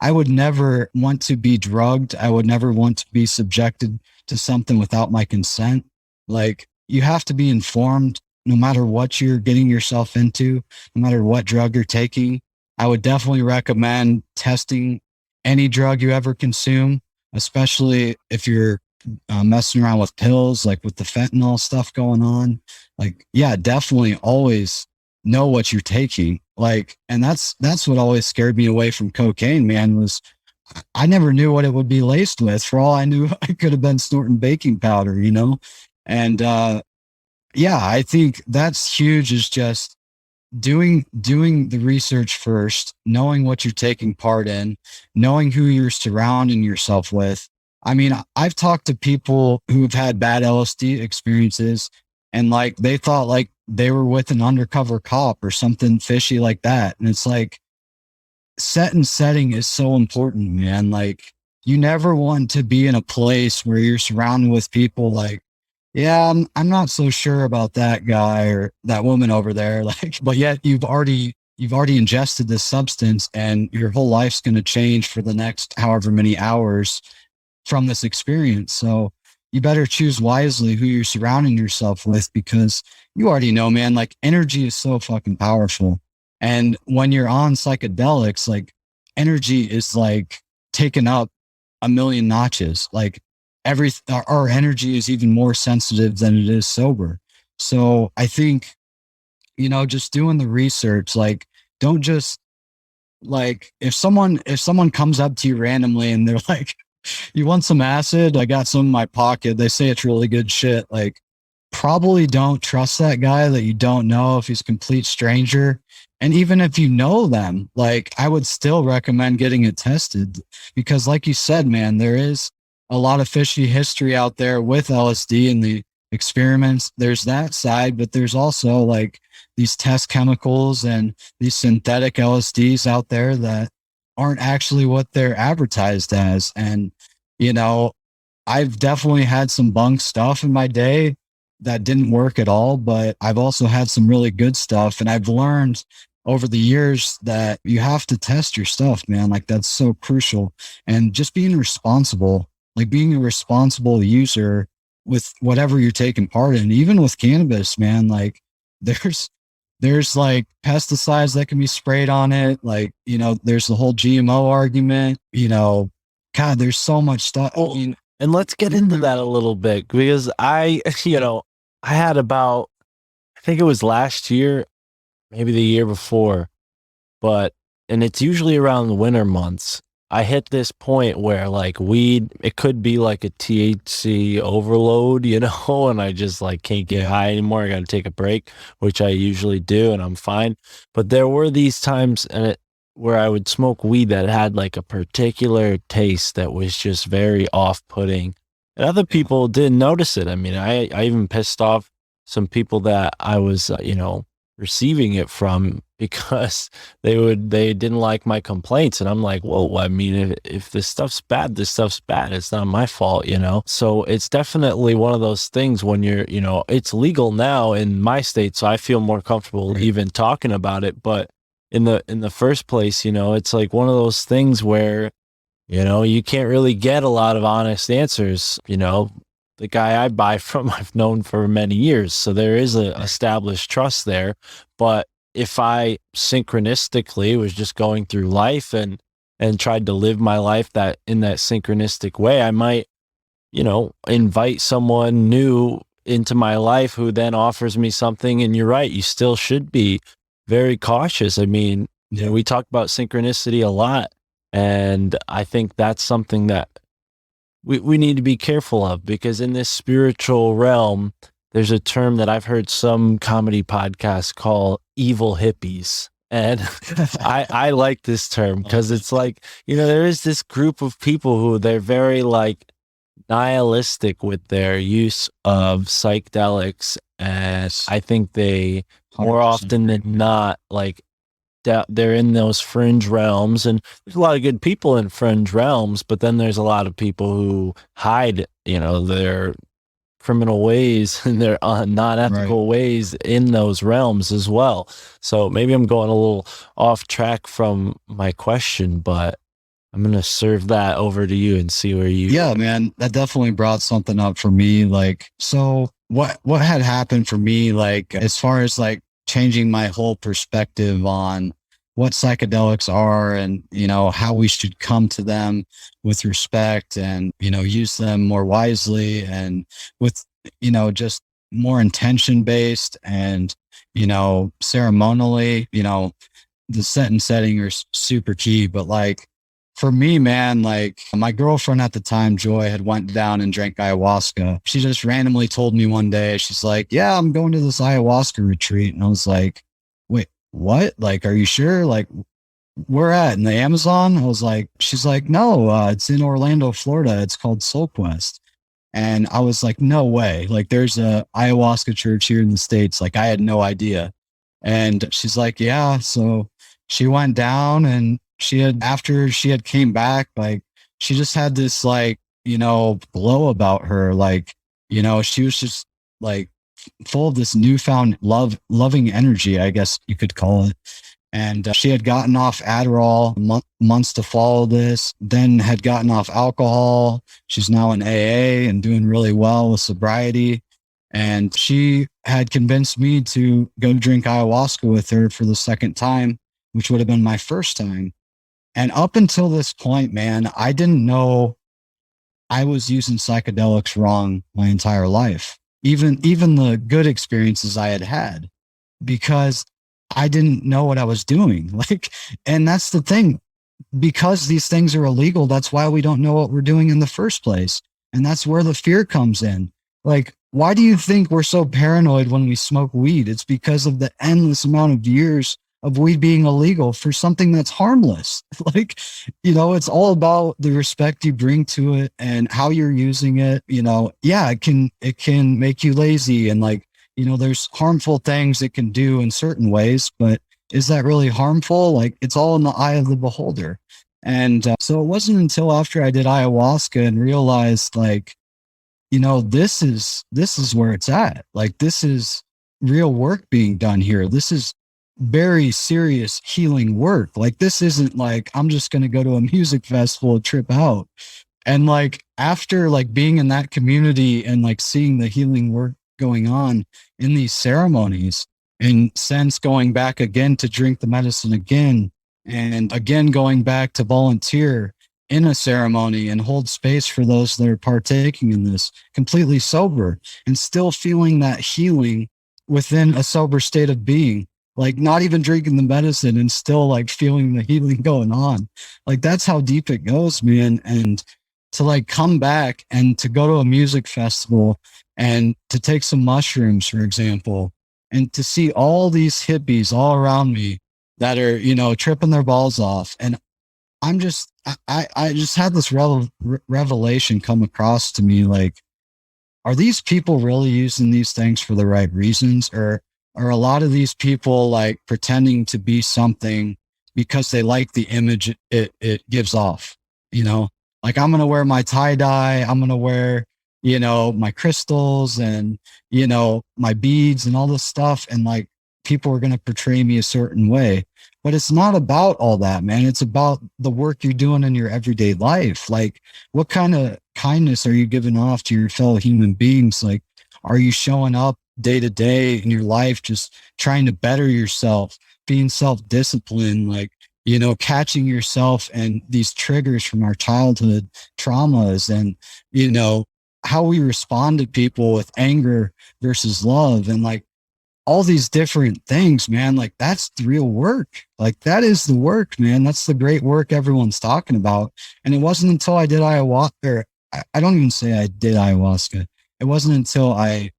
I would never want to be drugged. I would never want to be subjected to something without my consent. You have to be informed no matter what you're getting yourself into, no matter what drug you're taking. I would definitely recommend testing any drug you ever consume, especially if you're messing around with pills, with the fentanyl stuff going on. Definitely always know what you're taking. And that's what always scared me away from cocaine, man, was I never knew what it would be laced with. For all I knew, I could have been snorting baking powder, And I think that's huge, is just doing the research first, knowing what you're taking part in, knowing who you're surrounding yourself with. I mean, I've talked to people who've had bad LSD experiences, and they thought they were with an undercover cop or something fishy like that. And it's set and setting is so important, man. You never want to be in a place where you're surrounded with people I'm not so sure about that guy or that woman over there. But yet you've already you've already ingested this substance and your whole life's going to change for the next however many hours from this experience. So you better choose wisely who you're surrounding yourself with, because you already know, man, like energy is so fucking powerful. And when you're on psychedelics, like energy is like taken up a million notches. Like our energy is even more sensitive than it is sober. So I think, just doing the research, like, don't just like, if someone comes up to you randomly and they're like, you want some acid? I got some in my pocket. They say it's really good shit. Like, probably don't trust that guy that you don't know, if he's a complete stranger. And even if you know them, like, I would still recommend getting it tested, because like you said, man, there is a lot of fishy history out there with LSD and the experiments. There's that side, but there's also like these test chemicals and these synthetic LSDs out there that aren't actually what they're advertised as. And, I've definitely had some bunk stuff in my day that didn't work at all, but I've also had some really good stuff. And I've learned over the years that you have to test your stuff, man. Like, that's so crucial. And just being responsible, like being a responsible user with whatever you're taking part in, even with cannabis, man, like there's like pesticides that can be sprayed on it. Like, there's the whole GMO argument, God, there's so much stuff. Well, and let's get into that a little bit, because I had I think it was last year, maybe the year before, and it's usually around the winter months, I hit this point where like weed, it could be like a THC overload, and I just like can't get high anymore. I got to take a break, which I usually do, and I'm fine. But there were these times where I would smoke weed that had like a particular taste that was just very off-putting, and other people didn't notice it. I mean, I even pissed off some people that I was, receiving it from, because they didn't like my complaints. And I'm like, well, I mean, if this stuff's bad, this stuff's bad. It's not my fault, So it's definitely one of those things when you're, it's legal now in my state, so I feel more comfortable even talking about it. But in the first place, it's like one of those things where, you can't really get a lot of honest answers. The guy I buy from, I've known for many years. So there is a established trust there. But if I synchronistically was just going through life and tried to live my life in that synchronistic way, I might, invite someone new into my life who then offers me something. And you're right, you still should be very cautious. I mean, we talk about synchronicity a lot. And I think that's something that we need to be careful of, because in this spiritual realm, there's a term that I've heard some comedy podcasts call evil hippies. And I like this term, because it's like, there is this group of people who they're very like nihilistic with their use of psychedelics. And I think they more often than not, like, they're in those fringe realms, and there's a lot of good people in fringe realms, but then there's a lot of people who hide, their criminal ways and their non-ethical ways in those realms as well. So maybe I'm going a little off track from my question, but I'm going to serve that over to you and see where you... Yeah, man, that definitely brought something up for me. Like, so what had happened for me, like, as far as like changing my whole perspective on what psychedelics are and, how we should come to them with respect and, use them more wisely and with, just more intention based and, ceremonially, the set and setting are super key. But like, for me, man, like my girlfriend at the time, Joy, had went down and drank ayahuasca. She just randomly told me one day, she's like, yeah, I'm going to this ayahuasca retreat. And I was like, wait, what? Like, are you sure? Like, where at? In the Amazon? I was like, she's like, no, it's in Orlando, Florida. It's called Soul Quest. And I was like, no way. Like, there's a ayahuasca church here in the States. Like, I had no idea. And she's like, yeah. So she went down, and after she had came back, like, she just had this like, glow about her. Like, she was just like full of this newfound loving energy, I guess you could call it. And she had gotten off Adderall months to follow this, then had gotten off alcohol. She's now in AA and doing really well with sobriety. And she had convinced me to go drink ayahuasca with her for the second time, which would have been my first time. And up until this point, man, I didn't know I was using psychedelics wrong my entire life. Even the good experiences I had had, because I didn't know what I was doing. Like, and that's the thing, because these things are illegal. That's why we don't know what we're doing in the first place. And that's where the fear comes in. Like, why do you think we're so paranoid when we smoke weed? It's because of the endless amount of years of weed being illegal for something that's harmless. Like, it's all about the respect you bring to it and how you're using it. Yeah, it can make you lazy, and like, there's harmful things it can do in certain ways, but is that really harmful? Like, it's all in the eye of the beholder. And so it wasn't until after I did ayahuasca and realized, like, this is where it's at. Like, this is real work being done here. This is very serious healing work. Like, this isn't like, I'm just going to go to a music festival and trip out. And like, after like being in that community and like seeing the healing work going on in these ceremonies, and since going back again to drink the medicine again, and again going back to volunteer in a ceremony and hold space for those that are partaking in this completely sober, and still feeling that healing within a sober state of being, like not even drinking the medicine and still like feeling the healing going on. Like, that's how deep it goes, man. And to like come back and to go to a music festival and to take some mushrooms, for example, and to see all these hippies all around me that are, tripping their balls off. And I just had this revelation come across to me. Like, are these people really using these things for the right reasons? Or are a lot of these people like pretending to be something because they like the image it gives off? Like, I'm going to wear my tie dye. I'm going to wear, my crystals and, my beads and all this stuff. And like, people are going to portray me a certain way. But it's not about all that, man. It's about the work you're doing in your everyday life. Like, what kind of kindness are you giving off to your fellow human beings? Like, are you showing up day to day in your life, just trying to better yourself, being self-disciplined, like, catching yourself and these triggers from our childhood traumas, and, how we respond to people with anger versus love, and like all these different things, man. Like, that's the real work. Like, that is the work, man. That's the great work everyone's talking about. And it wasn't until I did ayahuasca, or I don't even say I did ayahuasca. It wasn't until I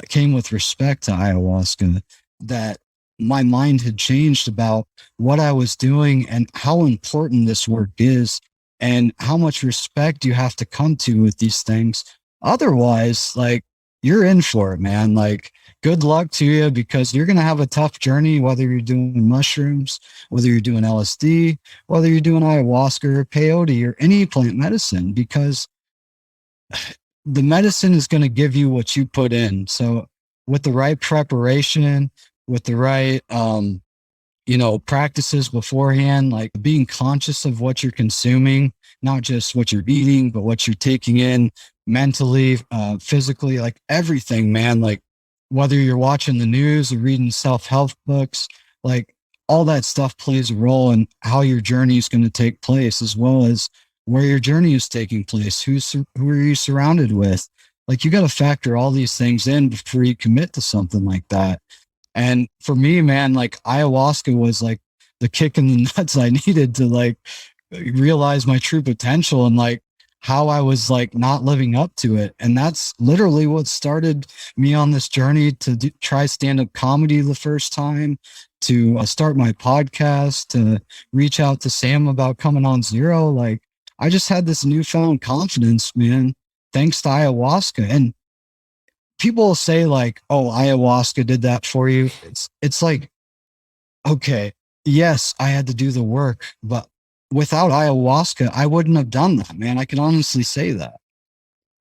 came with respect to ayahuasca that my mind had changed about what I was doing and how important this work is, and how much respect you have to come to with these things. Otherwise, like, you're in for it, man. Like, good luck to you, because you're going to have a tough journey, whether you're doing mushrooms, whether you're doing LSD, whether you're doing ayahuasca or peyote or any plant medicine, because the medicine is going to give you what you put in. So with the right preparation, with the right, practices beforehand, like being conscious of what you're consuming, not just what you're eating, but what you're taking in mentally, physically, like everything, man. Like, whether you're watching the news or reading self-help books, like all that stuff plays a role in how your journey is going to take place, as well as where your journey is taking place. Who are you surrounded with? Like, you got to factor all these things in before you commit to something like that. And for me, man, like, ayahuasca was like the kick in the nuts I needed to like realize my true potential, and like how I was like not living up to it. And that's literally what started me on this journey to try stand-up comedy the first time, to start my podcast, to reach out to Sam about coming on Zero. Like, I just had this newfound confidence, man, thanks to ayahuasca. And people will say like, oh, ayahuasca did that for you. It's like, okay, yes, I had to do the work, but without ayahuasca, I wouldn't have done that, man. I can honestly say that.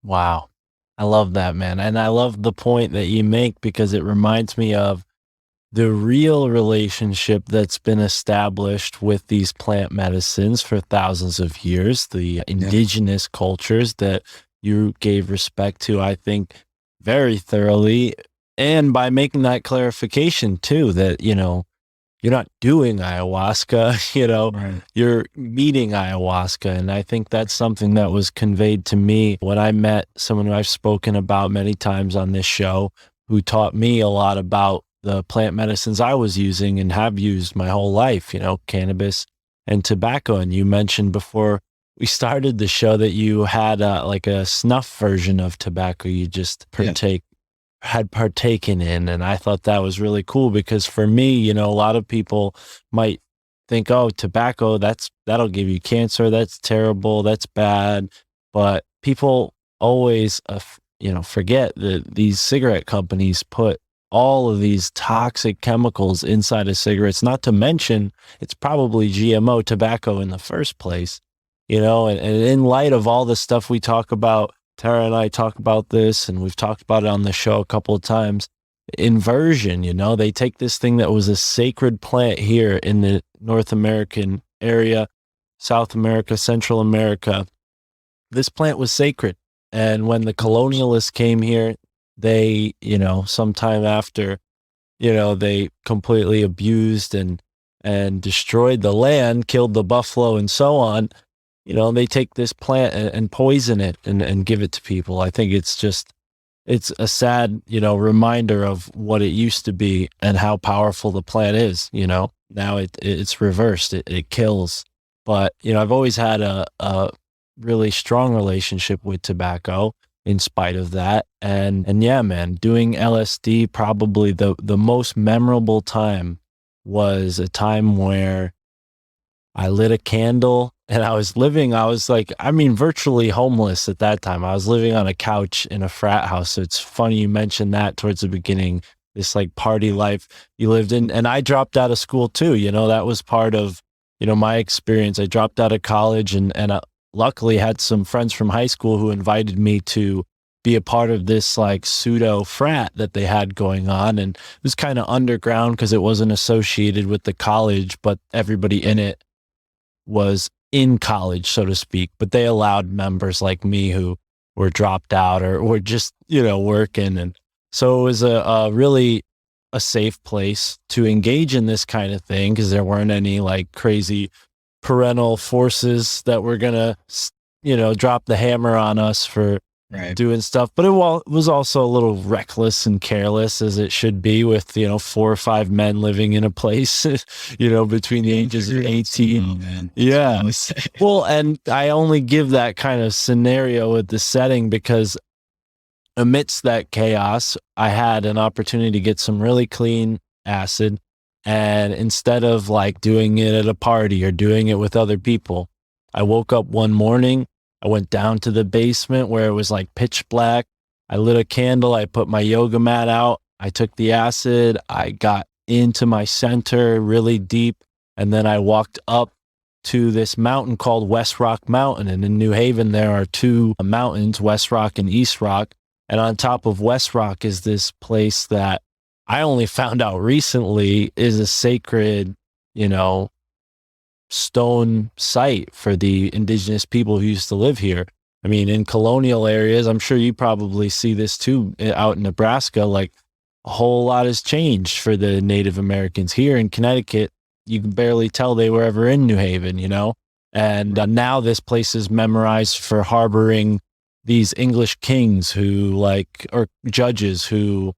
Wow. I love that, man. And I love the point that you make, because it reminds me of the real relationship that's been established with these plant medicines for thousands of years, the indigenous cultures that you gave respect to, I think, very thoroughly. And by making that clarification too, that, you're not doing ayahuasca, Right. you're meeting ayahuasca. And I think that's something that was conveyed to me when I met someone who I've spoken about many times on this show, who taught me a lot about the plant medicines I was using and have used my whole life, cannabis and tobacco. And you mentioned before we started the show that you had like a snuff version of tobacco you just had partaken in. And I thought that was really cool because for me, a lot of people might think, oh, tobacco, that'll give you cancer. That's terrible. That's bad. But people always, forget that these cigarette companies put all of these toxic chemicals inside of cigarettes, not to mention it's probably GMO tobacco in the first place, and in light of all the stuff we talk about, Tara and I talk about this, and we've talked about it on the show a couple of times. Inversion, they take this thing that was a sacred plant here in the North American area, South America, Central America. This plant was sacred. And when the colonialists came here, they, sometime after, they completely abused and destroyed the land, killed the buffalo and so on. They take this plant and poison it and give it to people. I think it's a sad, reminder of what it used to be and how powerful the plant is. Now it's reversed. It kills. But, I've always had a really strong relationship with tobacco in spite of that. And yeah, man, doing LSD, probably the most memorable time was a time where I lit a candle and I was virtually homeless at that time. I was living on a couch in a frat house. So it's funny you mentioned that towards the beginning, this like party life you lived in. And I dropped out of school too. That was part of, my experience. I dropped out of college and luckily had some friends from high school who invited me to be a part of this like pseudo frat that they had going on. And it was kind of underground because it wasn't associated with the college, but everybody in it was in college, so to speak. But they allowed members like me who were dropped out or were just, working. And so it was a really a safe place to engage in this kind of thing because there weren't any like crazy parental forces that were going to, drop the hammer on us for doing stuff. But it was also a little reckless and careless as it should be with, 4 or 5 men living in a place, between the ages of 18. Oh, man. Yeah. Well, and I only give that kind of scenario with the setting because amidst that chaos, I had an opportunity to get some really clean acid. And instead of like doing it at a party or doing it with other people, I woke up one morning, I went down to the basement where it was like pitch black. I lit a candle. I put my yoga mat out. I took the acid. I got into my center really deep. And then I walked up to this mountain called West Rock Mountain. And in New Haven, there are 2 mountains, West Rock and East Rock. And on top of West Rock is this place that I only found out recently is a sacred, stone site for the indigenous people who used to live here. I mean, in colonial areas, I'm sure you probably see this too out in Nebraska, like a whole lot has changed for the Native Americans. Here in Connecticut, you can barely tell they were ever in New Haven, and now this place is memorized for harboring these English kings or judges who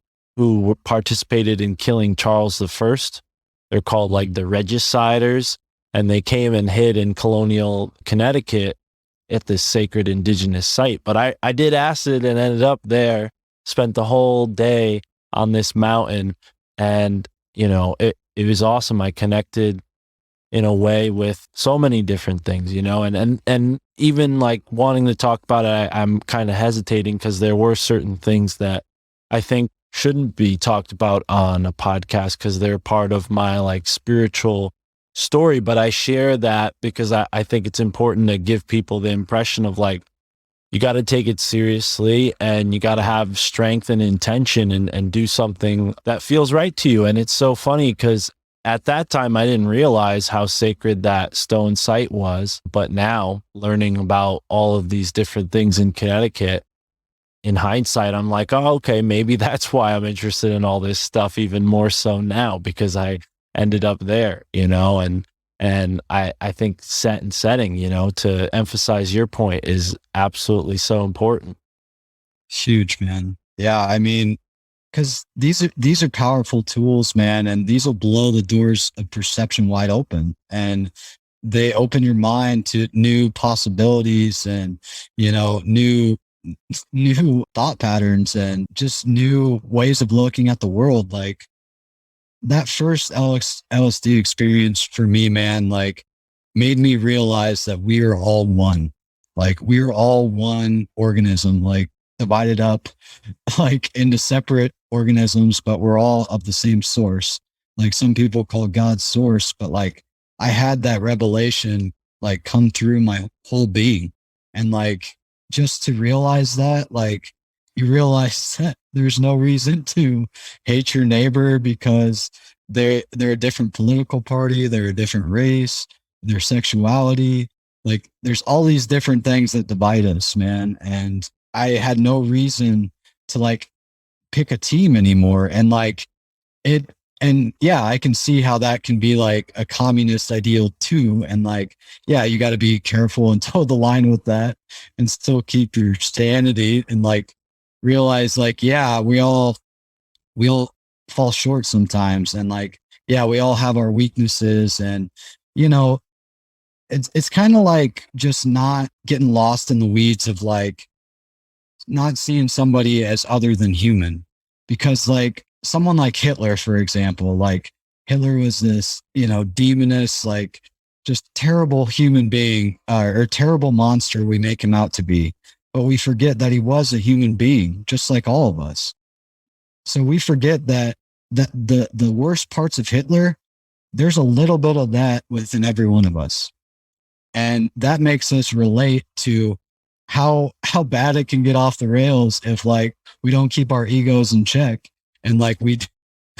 participated in killing Charles I. They're called like the regiciders, and they came and hid in colonial Connecticut at this sacred indigenous site. But I did acid and ended up there, spent the whole day on this mountain, and it was awesome. I connected in a way with so many different things, and even like wanting to talk about it, I'm kind of hesitating because there were certain things that I think shouldn't be talked about on a podcast because they're part of my like spiritual story. But I share that because I think it's important to give people the impression of like, you got to take it seriously, and you got to have strength and intention, and do something that feels right to you. And it's so funny because at that time, I didn't realize how sacred that stone site was. But now, learning about all of these different things in Connecticut, in hindsight, I'm like, oh, okay, maybe that's why I'm interested in all this stuff even more so now, because I ended up there, and I think setting, to emphasize your point is absolutely so important. Huge, man. Yeah, I mean, because these are powerful tools, man, and these will blow the doors of perception wide open, and they open your mind to new possibilities, and new thought patterns, and just new ways of looking at the world. Like that first LSD experience for me, man, like made me realize that we are all one. Like we're all one organism, like divided up like into separate organisms, but we're all of the same source. Like some people call God source, but like I had that revelation like come through my whole being. And like just to realize that, like you realize that there's no reason to hate your neighbor because they're a different political party, they're a different race, their sexuality. Like there's all these different things that divide us, man. And I had no reason to like pick a team anymore. And like it, and yeah, I can see how that can be like a communist ideal too. And like, yeah, you got to be careful and toe the line with that and still keep your sanity and like realize like, yeah, we all fall short sometimes. And like, yeah, we all have our weaknesses, and, it's kind of like just not getting lost in the weeds of like not seeing somebody as other than human. Because like someone like Hitler, for example, like Hitler was this, demoness, like just terrible human being or terrible monster we make him out to be. But we forget that he was a human being, just like all of us. So we forget that the worst parts of Hitler, there's a little bit of that within every one of us. And that makes us relate to how bad it can get off the rails if like we don't keep our egos in check, and like we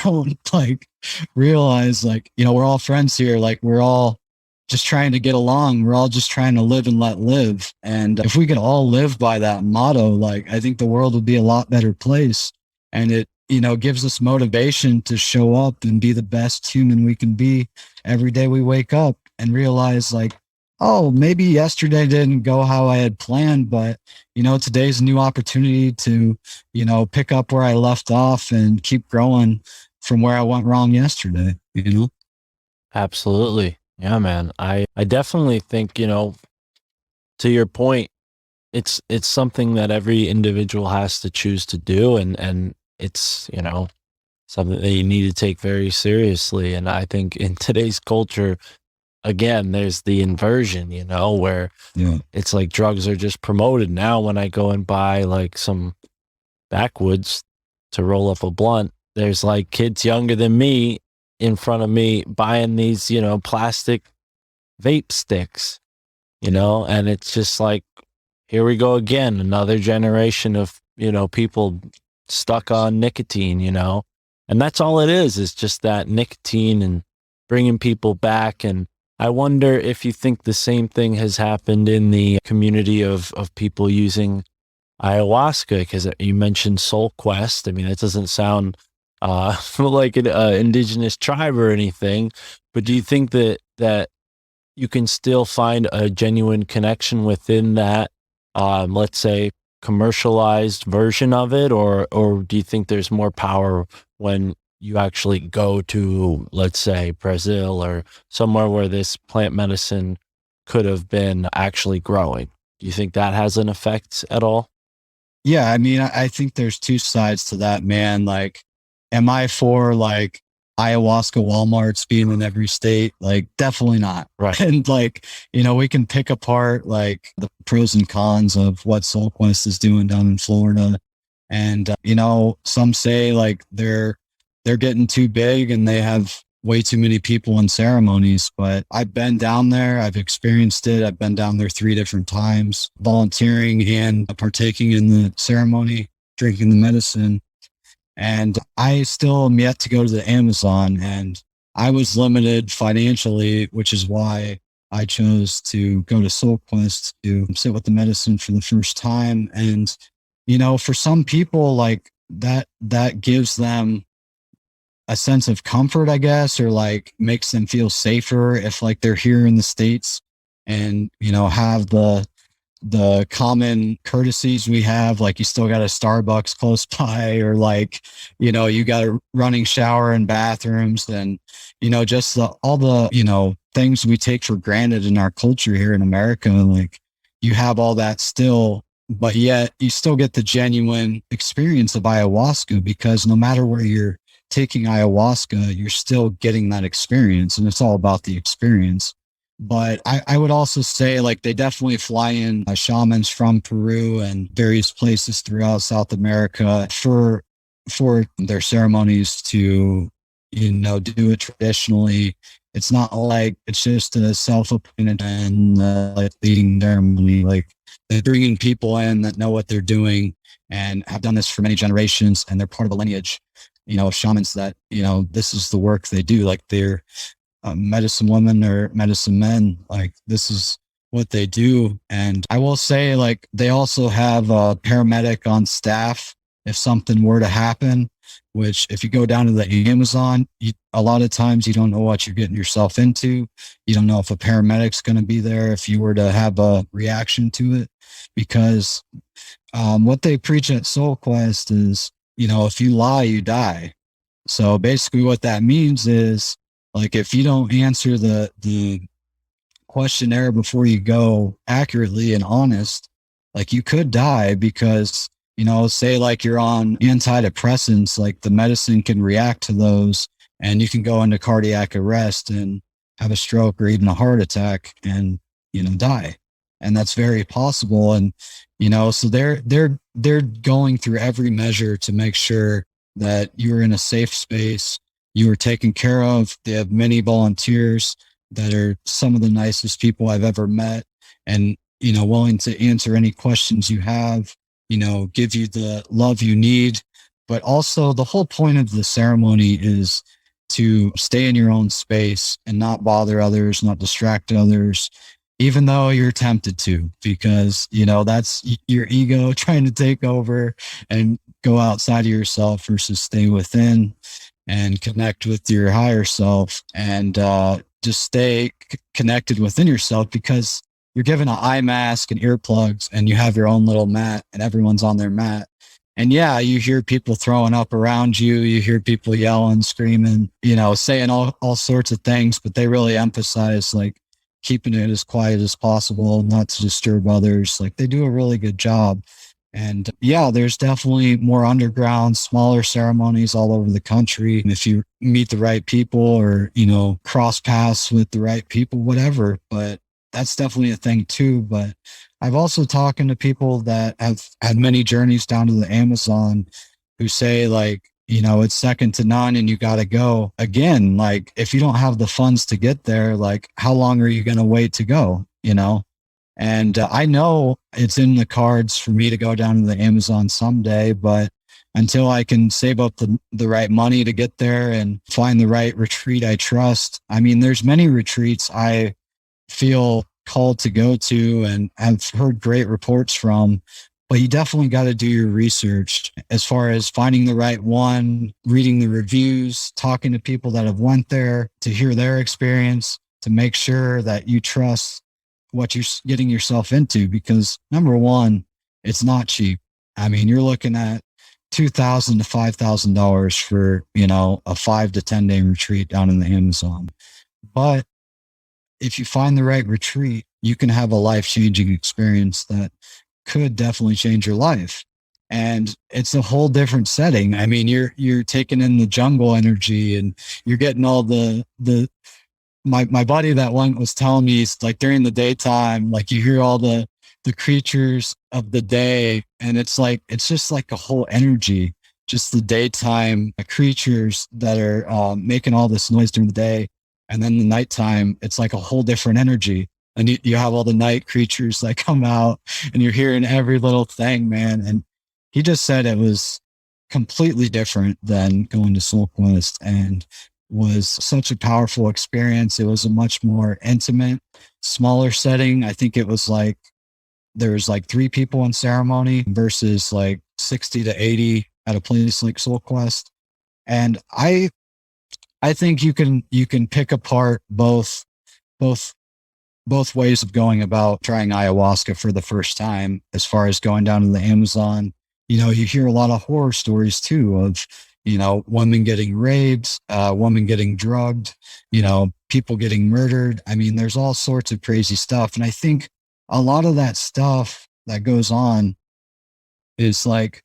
don't like realize like, we're all friends here. Like we're all just trying to get along. We're all just trying to live and let live. And if we could all live by that motto, like I think the world would be a lot better place. And it, gives us motivation to show up and be the best human we can be every day we wake up, and realize like, oh, maybe yesterday didn't go how I had planned, but, today's a new opportunity to, pick up where I left off and keep growing from where I went wrong yesterday, Absolutely. Yeah, man. I definitely think, to your point, it's something that every individual has to choose to do. And it's, something that you need to take very seriously. And I think in today's culture, again, there's the inversion, where it's like drugs are just promoted. Now, when I go and buy like some backwoods to roll up a blunt, there's like kids younger than me in front of me buying these, plastic vape sticks, and it's just like, here we go again, another generation of, people stuck on nicotine, and that's all it is just that nicotine and bringing people back. And I wonder if you think the same thing has happened in the community of people using ayahuasca, because you mentioned Soul Quest. I mean, it doesn't sound like an indigenous tribe or anything, but do you think that you can still find a genuine connection within that, let's say, commercialized version of it, or do you think there's more power when you actually go to, let's say, Brazil or somewhere where this plant medicine could have been actually growing? Do you think that has an effect at all? Yeah, I mean, I think there's two sides to that, man. Like, am I for like ayahuasca Walmarts being in every state? Like, definitely not. Right. And like, we can pick apart like the pros and cons of what Soul Quest is doing down in Florida. And, some say like they're getting too big and they have way too many people in ceremonies, but I've been down there. I've experienced it. I've been down there 3 different times, volunteering and partaking in the ceremony, drinking the medicine. And I still am yet to go to the Amazon, and I was limited financially, which is why I chose to go to Soul Quest to sit with the medicine for the first time. And, you know, for some people, like that gives them a sense of comfort, I guess, or like makes them feel safer if like they're here in the States and, you know, have the common courtesies we have, like you still got a Starbucks close by, or like, you know, you got a running shower and bathrooms, and, you know, just all the, you know, things we take for granted in our culture here in America. Like you have all that still, but yet you still get the genuine experience of ayahuasca, because no matter where you're taking ayahuasca, you're still getting that experience, and it's all about the experience. But I would also say, like, they definitely fly in shamans from Peru and various places throughout South America for their ceremonies to, you know, do it traditionally. It's not like it's just a self-appointed and like leading ceremony. Like they're bringing people in that know what they're doing and have done this for many generations, and they're part of a lineage, you know, of shamans that, you know, this is the work they do. Like they're medicine women or medicine men, like this is what they do. And I will say, like, they also have a paramedic on staff if something were to happen, which if you go down to the Amazon, a lot of times you don't know what you're getting yourself into. You don't know if a paramedic's going to be there if you were to have a reaction to it, because what they preach at Soul Quest is, you know, if you lie, you die. So basically what that means is, like, if you don't answer the questionnaire before you go accurately and honest, like you could die, because, you know, say like you're on antidepressants, like the medicine can react to those and you can go into cardiac arrest and have a stroke or even a heart attack and, you know, die. And that's very possible. And, you know, so they're going through every measure to make sure that you're in a safe space, you are taken care of. They have many volunteers that are some of the nicest people I've ever met, and, you know, willing to answer any questions you have, you know, give you the love you need. But also the whole point of the ceremony is to stay in your own space and not bother others, not distract others, even though you're tempted to, because, you know, that's your ego trying to take over and go outside of yourself versus stay within and connect with your higher self, and just stay connected within yourself, because you're given an eye mask and earplugs and you have your own little mat and everyone's on their mat. And yeah, you hear people throwing up around you. You hear people yelling, screaming, you know, saying all sorts of things, but they really emphasize like keeping it as quiet as possible, not to disturb others. Like they do a really good job. And yeah, there's definitely more underground, smaller ceremonies all over the country. And if you meet the right people, or, you know, cross paths with the right people, whatever, but that's definitely a thing too. But I've also talked to people that have had many journeys down to the Amazon who say, like, you know, it's second to none and you got to go. Again, like if you don't have the funds to get there, like how long are you going to wait to go, you know? And I know it's in the cards for me to go down to the Amazon someday, but until I can save up the right money to get there and find the right retreat I trust. I mean, there's many retreats I feel called to go to and have heard great reports from, but you definitely got to do your research as far as finding the right one, reading the reviews, talking to people that have went there to hear their experience, to make sure that you trust what you're getting yourself into, because number one, it's not cheap. I mean, you're looking at $2,000 to $5,000 for, you know, a 5 to 10 day retreat down in the Amazon. But if you find the right retreat, you can have a life-changing experience that could definitely change your life. And it's a whole different setting. I mean, you're taking in the jungle energy, and you're getting all my buddy that one was telling me, it's like during the daytime, like you hear all the creatures of the day, and it's like, it's just like a whole energy. just the daytime creatures that are making all this noise during the day. And then the nighttime, it's like a whole different energy. And you have all the night creatures that come out and you're hearing every little thing, man. And he just said it was completely different than going to Soul Quest and was such a powerful experience. It was a much more intimate, smaller setting. I think it was like there was like 3 people in ceremony versus like 60 to 80 at a place like Soul Quest. And I think you can pick apart both ways of going about trying ayahuasca for the first time. As far as going down to the Amazon, you hear a lot of horror stories too of, women getting raped, women getting drugged, people getting murdered. I mean, there's all sorts of crazy stuff. And I think a lot of that stuff that goes on is like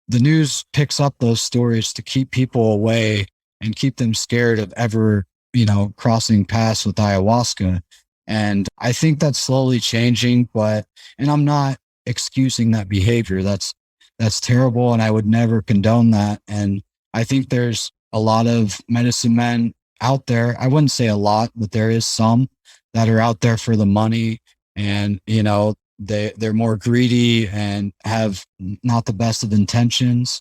the news picks up those stories to keep people away and keep them scared of ever, crossing paths with ayahuasca. And I think that's slowly changing, and I'm not excusing that behavior. That's terrible. And I would never condone that. And I think there's a lot of medicine men out there. I wouldn't say a lot, but there is some that are out there for the money, and, they're more greedy and have not the best of intentions.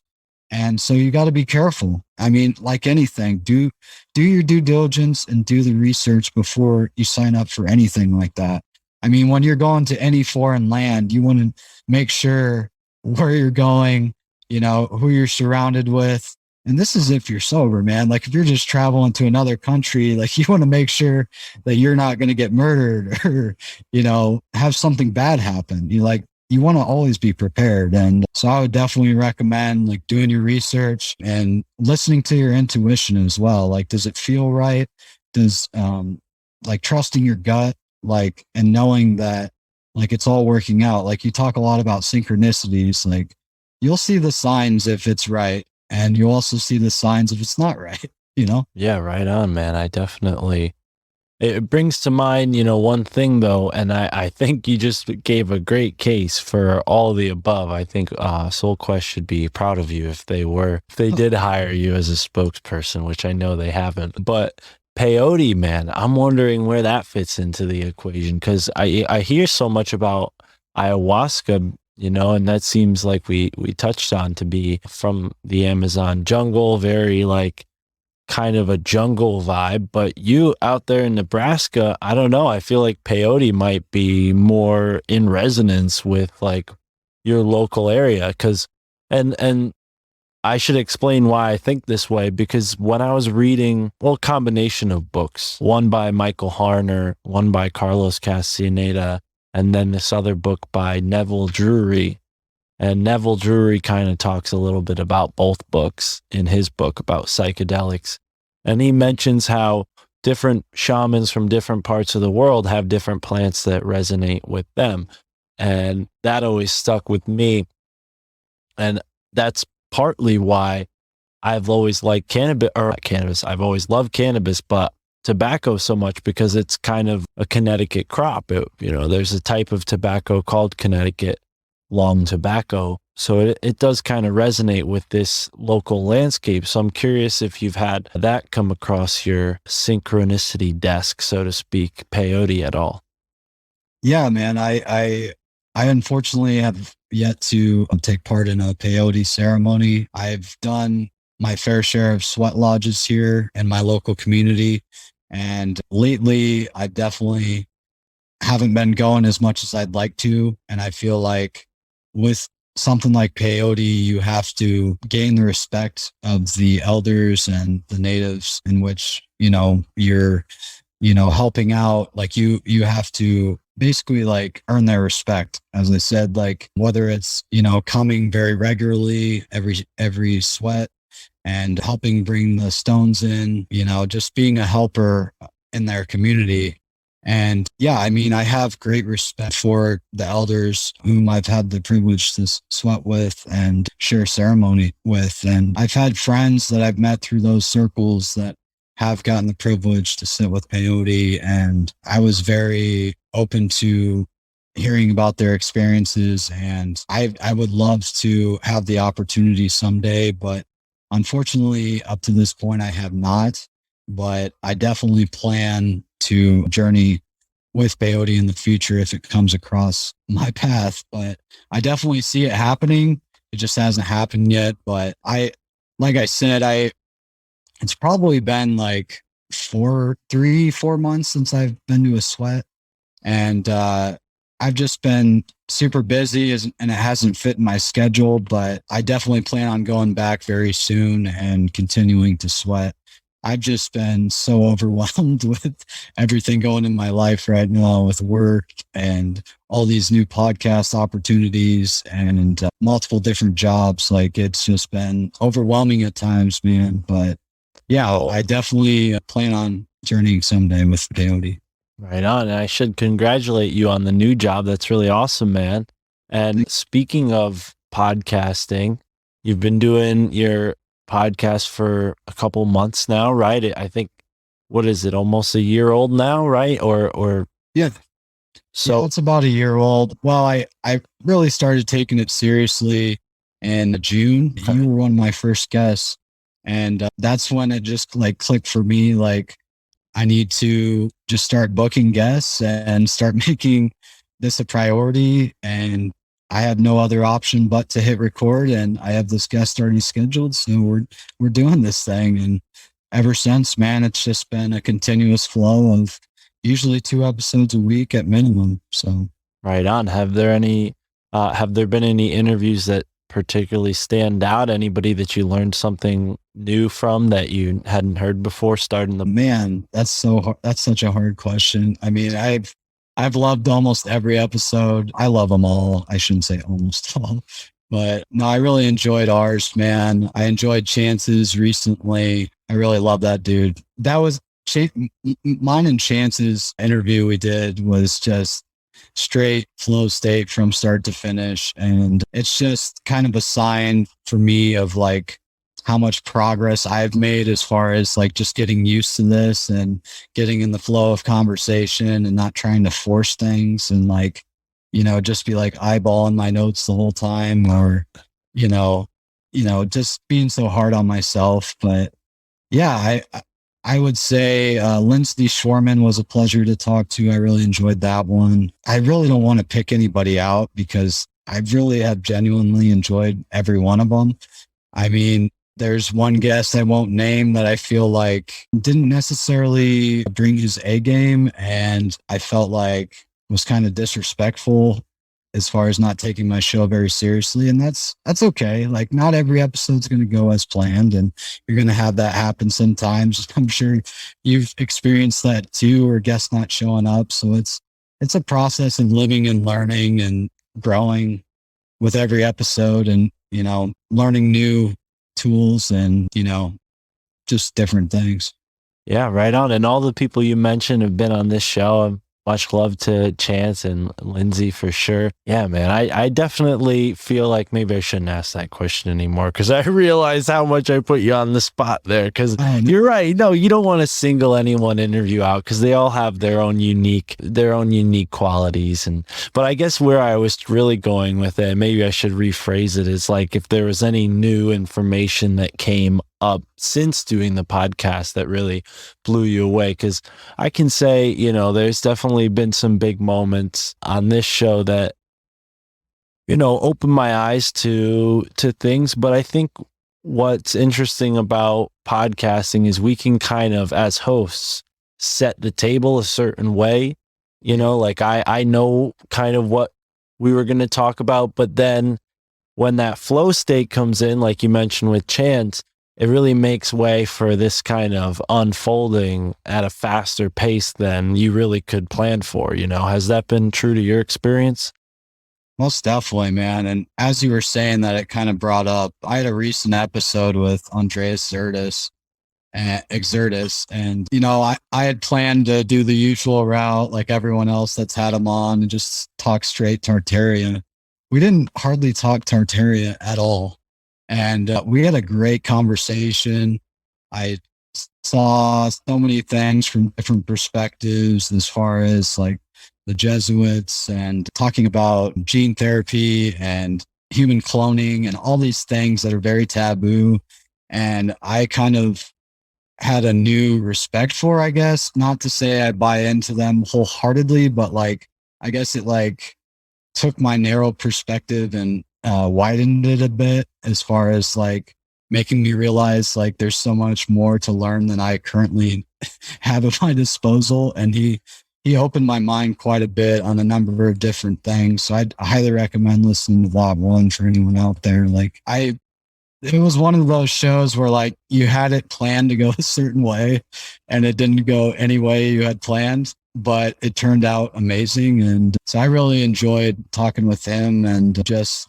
And so you got to be careful. I mean, like anything, do your due diligence and do the research before you sign up for anything like that. I mean, when you're going to any foreign land, you want to make sure where you're going, who you're surrounded with. And this is if you're sober, man. Like if you're just traveling to another country, like you want to make sure that you're not going to get murdered or, have something bad happen. You want to always be prepared. And so I would definitely recommend like doing your research and listening to your intuition as well. Like, does it feel right? Does, like trusting your gut, like, and knowing that like it's all working out. Like you talk a lot about synchronicities, like you'll see the signs if it's right. And you also see the signs if it's not right, Yeah, right on, man. It brings to mind, one thing though, and I think you just gave a great case for all of the above. I think Soul Quest should be proud of you if they did hire you as a spokesperson, which I know they haven't. But peyote, man, I'm wondering where that fits into the equation, because I hear so much about ayahuasca, and that seems like we touched on to be from the Amazon jungle, very like kind of a jungle vibe. But you out there in Nebraska, I don't know, I feel like peyote might be more in resonance with like your local area. And I should explain why I think this way, because when I was reading, a combination of books, one by Michael Harner, one by Carlos Castaneda, and then this other book by Neville Drury. And Neville Drury kind of talks a little bit about both books in his book about psychedelics. And he mentions how different shamans from different parts of the world have different plants that resonate with them. And that always stuck with me. And that's partly why I've always liked cannabis. I've always loved cannabis, but tobacco so much because it's kind of a Connecticut crop. There's a type of tobacco called Connecticut long tobacco. So it does kind of resonate with this local landscape. So I'm curious if you've had that come across your synchronicity desk, so to speak, peyote at all. Yeah, man. I unfortunately have yet to take part in a peyote ceremony. I've done my fair share of sweat lodges here in my local community. And lately, I definitely haven't been going as much as I'd like to. And I feel like with something like peyote, you have to gain the respect of the elders and the natives in which, you're, helping out. Like you have to basically like earn their respect. As I said, like whether it's, coming very regularly every sweat and helping bring the stones in, just being a helper in their community. And yeah, I mean, I have great respect for the elders whom I've had the privilege to sweat with and share ceremony with. And I've had friends that I've met through those circles that have gotten the privilege to sit with peyote. And I was very open to hearing about their experiences. And I would love to have the opportunity someday, but Unfortunately, up to this point, I have not, but I definitely plan to journey with peyote in the future if it comes across my path. But I definitely see it happening. It just hasn't happened yet. But like I said, it's probably been like 4 months since I've been to a sweat. And I've just been super busy and it hasn't fit in my schedule, but I definitely plan on going back very soon and continuing to sweat. I've just been so overwhelmed with everything going in my life right now with work and all these new podcast opportunities and multiple different jobs. Like it's just been overwhelming at times, man. But yeah, I definitely plan on journeying someday with peyote. Right on. And I should congratulate you on the new job. That's really awesome, man. And speaking of podcasting, you've been doing your podcast for a couple months now, right? I think, what is it, almost a year old now, right? Or Yeah. So it's about a year old. Well, I really started taking it seriously in June. Okay. You were one of my first guests. And that's when it just like clicked for me. Like, I need to just start booking guests and start making this a priority. And I have no other option but to hit record. And I have this guest already scheduled. So we're doing this thing. And ever since, man, it's just been a continuous flow of usually 2 episodes a week at minimum. So right on. Have there been any interviews that particularly stand out? Anybody that you learned something new from that you hadn't heard before starting the Man, that's so hard. That's such a hard question. I mean, I've loved almost every episode. I love them all. I shouldn't say almost all, but no, I really enjoyed ours, man. I enjoyed Chance's recently. I really love that dude. That was mine and Chance's interview we did was just straight flow state from start to finish. And it's just kind of a sign for me of like how much progress I've made as far as like just getting used to this and getting in the flow of conversation and not trying to force things and like, just be like eyeballing my notes the whole time or, just being so hard on myself. But yeah, I would say Lindsay Schwarman was a pleasure to talk to. I really enjoyed that one. I really don't want to pick anybody out because I really have genuinely enjoyed every one of them. I mean, there's one guest I won't name that I feel like didn't necessarily bring his A game, and I felt like was kind of disrespectful as far as not taking my show very seriously. And that's okay. Like not every episode's going to go as planned, and you're going to have that happen sometimes. I'm sure you've experienced that too, or guests not showing up. So it's a process of living and learning and growing with every episode and, learning new tools and, just different things. Yeah, right on. And all the people you mentioned have been on this show. Much love to Chance and Lindsay for sure. Yeah, man, I definitely feel like maybe I shouldn't ask that question anymore because I realize how much I put you on the spot there because you're right. No, you don't want to single any one interview out because they all have their own unique qualities. But I guess where I was really going with it, maybe I should rephrase it, is like if there was any new information that came up since doing the podcast that really blew you away. Because I can say, there's definitely been some big moments on this show that, opened my eyes to things. But I think what's interesting about podcasting is we can kind of, as hosts, set the table a certain way. Like I know kind of what we were going to talk about, but then when that flow state comes in, like you mentioned with Chance, it really makes way for this kind of unfolding at a faster pace than you really could plan for. Has that been true to your experience? Most definitely, man. And as you were saying that, it kind of brought up, I had a recent episode with Andreas Xerxes, and I had planned to do the usual route like everyone else that's had him on and just talk straight Tartaria. We didn't hardly talk Tartaria at all. And we had a great conversation. I saw so many things from different perspectives as far as like the Jesuits and talking about gene therapy and human cloning and all these things that are very taboo. And I kind of had a new respect for, I guess, not to say I buy into them wholeheartedly, but like, I guess it like took my narrow perspective and widened it a bit as far as like making me realize like there's so much more to learn than I currently have at my disposal. And he opened my mind quite a bit on a number of different things. So I highly recommend listening to Lot One for anyone out there. Like it was one of those shows where like you had it planned to go a certain way and it didn't go any way you had planned, but it turned out amazing. And so I really enjoyed talking with him and just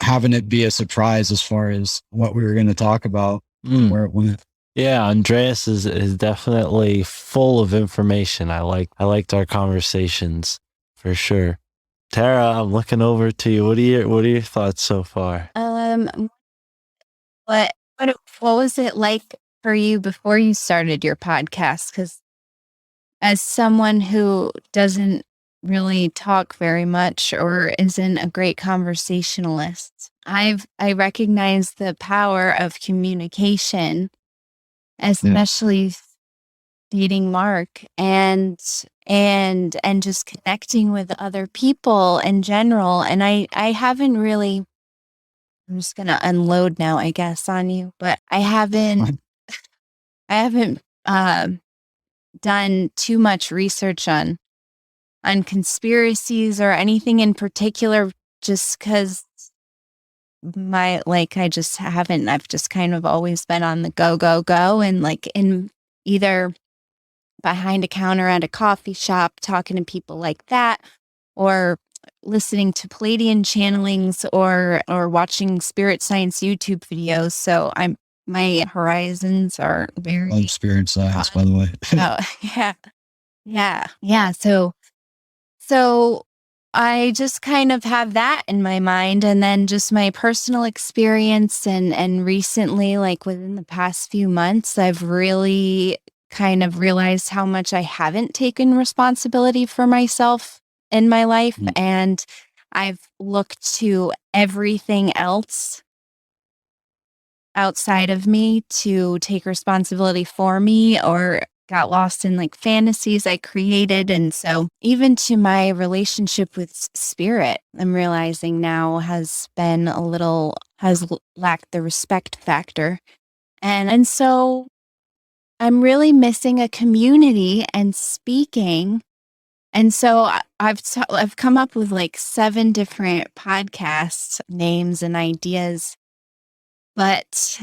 having it be a surprise as far as what we were going to talk about, where it went. Yeah, Andreas is definitely full of information. I liked our conversations for sure. Tara, I'm looking over to you. What are your thoughts so far? What was it like for you before you started your podcast? Because as someone who doesn't really talk very much or isn't a great conversationalist, I recognize the power of communication, especially meeting Mark and just connecting with other people in general. And I haven't really, I'm just gonna unload now, I guess, on you, but I haven't done too much research on conspiracies or anything in particular, just because I just haven't. I've just kind of always been on the go, and like in either behind a counter at a coffee shop talking to people like that, or listening to Palladian channelings or watching spirit science YouTube videos. So my horizons are very Love spirit science, by the way. yeah. So I just kind of have that in my mind, and then just my personal experience and recently, like within the past few months, I've really kind of realized how much I haven't taken responsibility for myself in my life. And I've looked to everything else outside of me to take responsibility for me, or got lost in like fantasies I created. And so even to my relationship with spirit, I'm realizing now has lacked the respect factor. And so I'm really missing a community and speaking. And so I've come up with like 7 different podcast names and ideas, but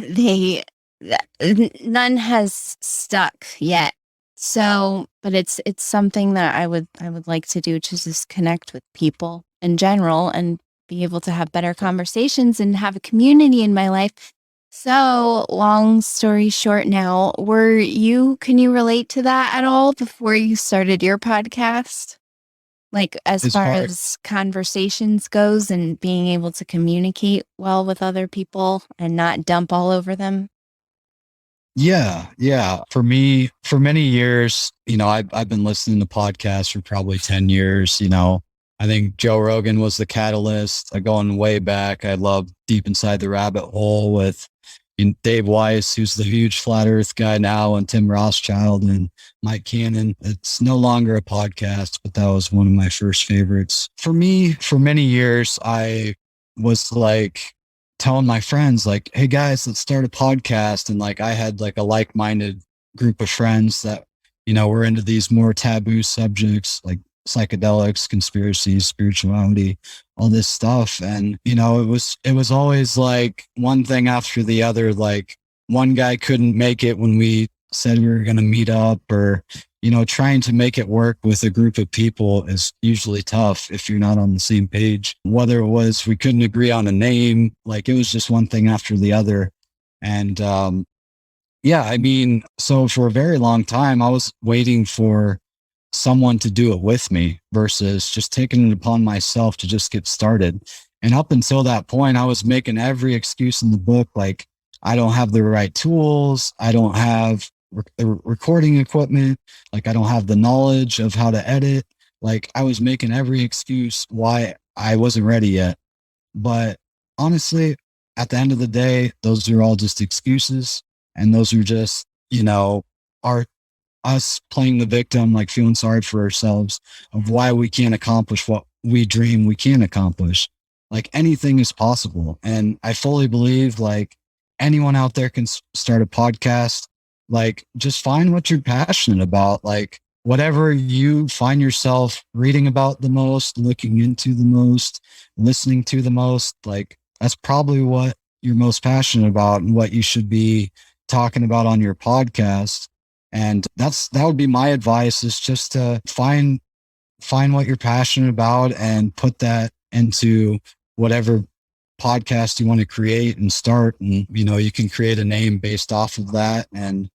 none has stuck yet. So, but it's something that I would like to do, to just connect with people in general and be able to have better conversations and have a community in my life. So, long story short now, can you relate to that at all before you started your podcast? Like as far as conversations goes and being able to communicate well with other people and not dump all over them? Yeah. For me, for many years, I've been listening to podcasts for probably 10 years. I think Joe Rogan was the catalyst. Going way back, I love Deep Inside the Rabbit Hole with Dave Weiss, who's the huge flat earth guy now, and Tim Rothschild and Mike Cannon. It's no longer a podcast, but that was one of my first favorites. For me, for many years, I was like telling my friends, like, hey guys, let's start a podcast. And like, I had like a like-minded group of friends that, were into these more taboo subjects like psychedelics, conspiracies, spirituality, all this stuff. And, it was always like one thing after the other. Like one guy couldn't make it when we said we were going to meet up, or, trying to make it work with a group of people is usually tough if you're not on the same page. Whether it was we couldn't agree on a name, like it was just one thing after the other. And so for a very long time, I was waiting for someone to do it with me versus just taking it upon myself to just get started. And up until that point, I was making every excuse in the book. Like, I don't have the right tools. I don't have recording equipment. Like, I don't have the knowledge of how to edit. Like, I was making every excuse why I wasn't ready yet. But honestly, at the end of the day, those are all just excuses. And those are just, our us playing the victim, like feeling sorry for ourselves of why we can't accomplish what we dream we can accomplish. Like anything is possible. And I fully believe like anyone out there can start a podcast. Like just find what you're passionate about. Like whatever you find yourself reading about the most, looking into the most, listening to the most, like that's probably what you're most passionate about and what you should be talking about on your podcast. And that would be my advice, is just to find what you're passionate about and put that into whatever podcast you want to create and start. And, you can create a name based off of that. And,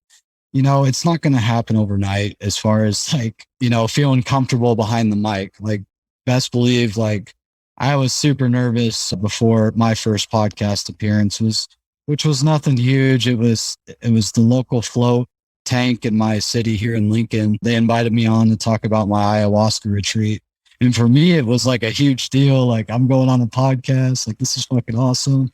it's not going to happen overnight as far as like, feeling comfortable behind the mic. Like best believe, like I was super nervous before my first podcast appearance which was nothing huge. It was the local float tank in my city here in Lincoln. They invited me on to talk about my ayahuasca retreat. And for me, it was like a huge deal. Like I'm going on a podcast, like this is fucking awesome.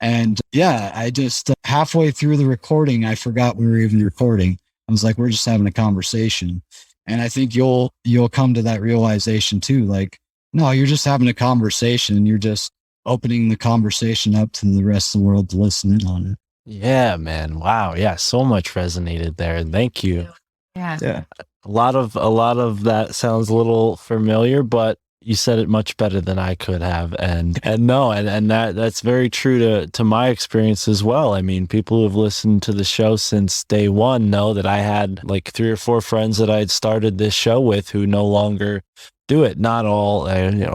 And yeah, I just halfway through the recording, I forgot we were even recording. I was like, we're just having a conversation. And I think you'll come to that realization too. Like, no, you're just having a conversation. You're just opening the conversation up to the rest of the world to listen in on it. Yeah, man. Wow. Yeah. So much resonated there. Thank you. Yeah. Yeah. A lot of that sounds a little familiar, but you said it much better than I could have. And that's very true to my experience as well. I mean, people who have listened to the show since day one know that I had like 3 or 4 friends that I had started this show with who no longer do it. Not all,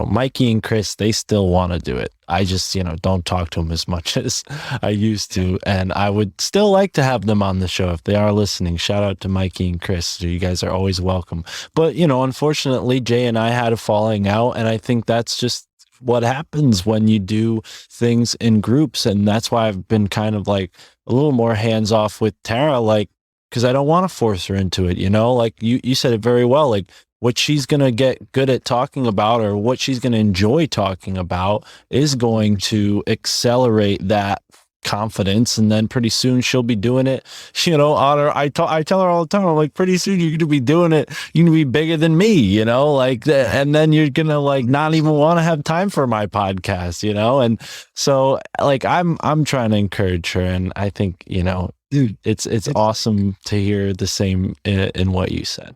Mikey and Chris, they still want to do it. I just, don't talk to them as much as I used to. And I would still like to have them on the show if they are listening. Shout out to Mikey and Chris. You guys are always welcome. But, unfortunately, Jay and I had a falling out. And I think that's just what happens when you do things in groups. And that's why I've been kind of like a little more hands off with Tara, like, because I don't want to force her into it, like you said it very well, like what she's going to get good at talking about or what she's going to enjoy talking about is going to accelerate that confidence. And then pretty soon she'll be doing it, on her. I tell her all the time, I'm like, pretty soon you're going to be doing it. You're going to be bigger than me, like that. And then you're going to like not even want to have time for my podcast, And so like, I'm trying to encourage her. And I think, dude, it's awesome to hear the same in what you said.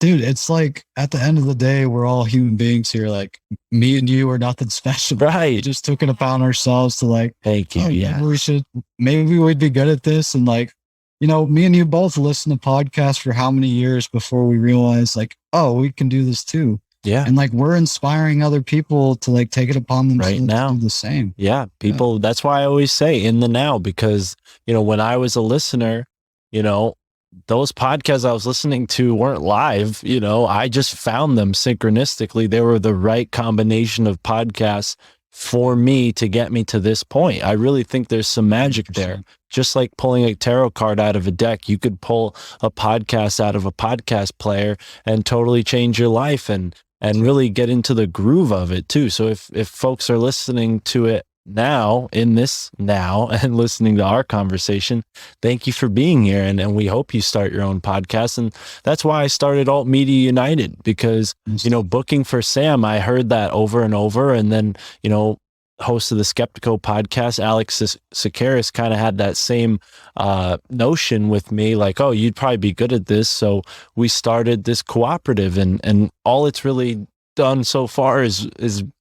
Dude, it's like at the end of the day, we're all human beings here. Like me and you are nothing special. Right. We just took it upon ourselves to like, thank you. Yeah. Maybe we'd be good at this. And like, me and you both listened to podcasts for how many years before we realized like, oh, we can do this too. Yeah. And like, we're inspiring other people to like take it upon themselves right now to do the same. Yeah. People, that's why I always say in the now, because, when I was a listener, those podcasts I was listening to weren't live, I just found them synchronistically. They were the right combination of podcasts for me to get me to this point. I really think there's some magic there. Just like pulling a tarot card out of a deck, you could pull a podcast out of a podcast player and totally change your life and really get into the groove of it too. So if folks are listening to it now and listening to our conversation, thank you for being here. And we hope you start your own podcast. And that's why I started Alt Media United, because, booking for Sam, I heard that over and over. And then, host of the Skeptico podcast, Alex Sakaris, kind of had that same notion with me, like, oh, you'd probably be good at this. So we started this cooperative, and all it's really done so far is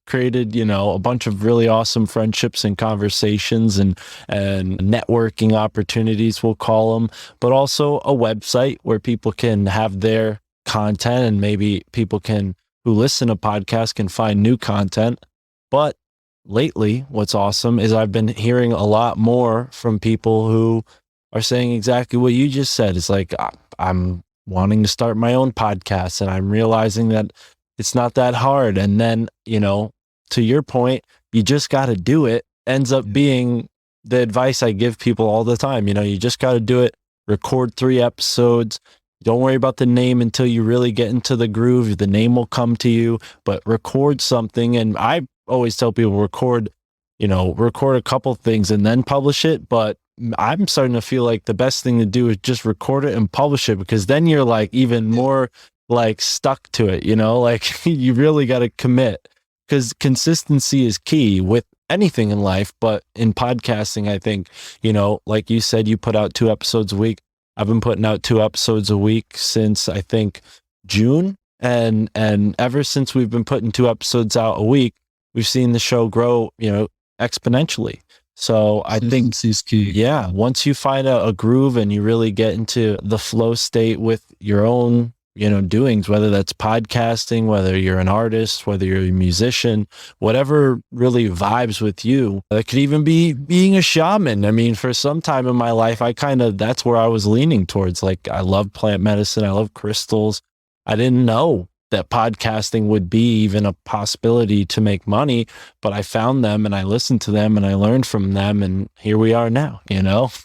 created, a bunch of really awesome friendships and conversations and networking opportunities, we'll call them, but also a website where people can have their content, and maybe people who listen to podcasts can find new content. But lately, what's awesome is I've been hearing a lot more from people who are saying exactly what you just said. It's like, I'm wanting to start my own podcast, and I'm realizing that it's not that hard. And then, to your point, you just got to do it, ends up being the advice I give people all the time. You just got to do it, record 3 episodes. Don't worry about the name until you really get into the groove. The name will come to you, but record something. And I always tell people, record record a couple things and then publish it. But I'm starting to feel like the best thing to do is just record it and publish it, because then you're like even more like stuck to it, like you really got to commit, because consistency is key with anything in life. But in podcasting, I think, like you said, you put out 2 episodes a week. I've been putting out 2 episodes a week since I think June. And ever since we've been putting 2 episodes out a week, we've seen the show grow, exponentially. So I think is key. Yeah, once you find a groove and you really get into the flow state with your own, doings, whether that's podcasting, whether you're an artist, whether you're a musician, whatever really vibes with you. That could even be being a shaman. I mean, for some time in my life, that's where I was leaning towards. Like, I love plant medicine. I love crystals. I didn't know that podcasting would be even a possibility to make money, but I found them and I listened to them and I learned from them, and here we are now,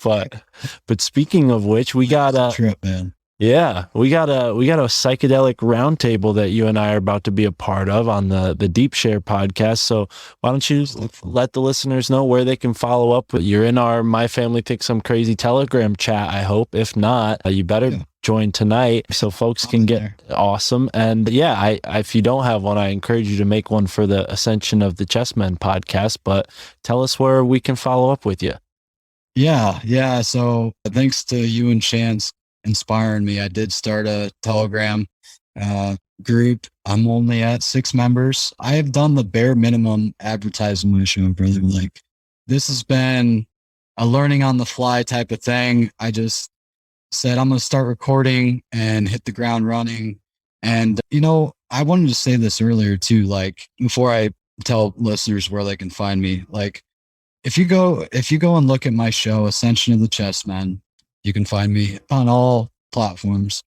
but speaking of which, we got a trip, man. Yeah, we got a psychedelic roundtable that you and I are about to be a part of on the Deep Share podcast. So why don't you let the listeners know where they can follow up? You're in our My Family Thinks I'm Crazy Telegram chat, I hope. If not, you better join tonight so folks can get there. Awesome. And yeah, if you don't have one, I encourage you to make one for the Ascension of the Chessmen podcast. But tell us where we can follow up with you. Yeah. So thanks to you and Chance inspiring me, I did start a Telegram group. I'm only at 6 members. I have done the bare minimum advertising my show, brother. Like, this has been a learning on the fly type of thing. I just said I'm going to start recording and hit the ground running. And I wanted to say this earlier too, like, before I tell listeners where they can find me. Like, if you go and look at my show, Ascension of the Chessmen, you can find me on all platforms.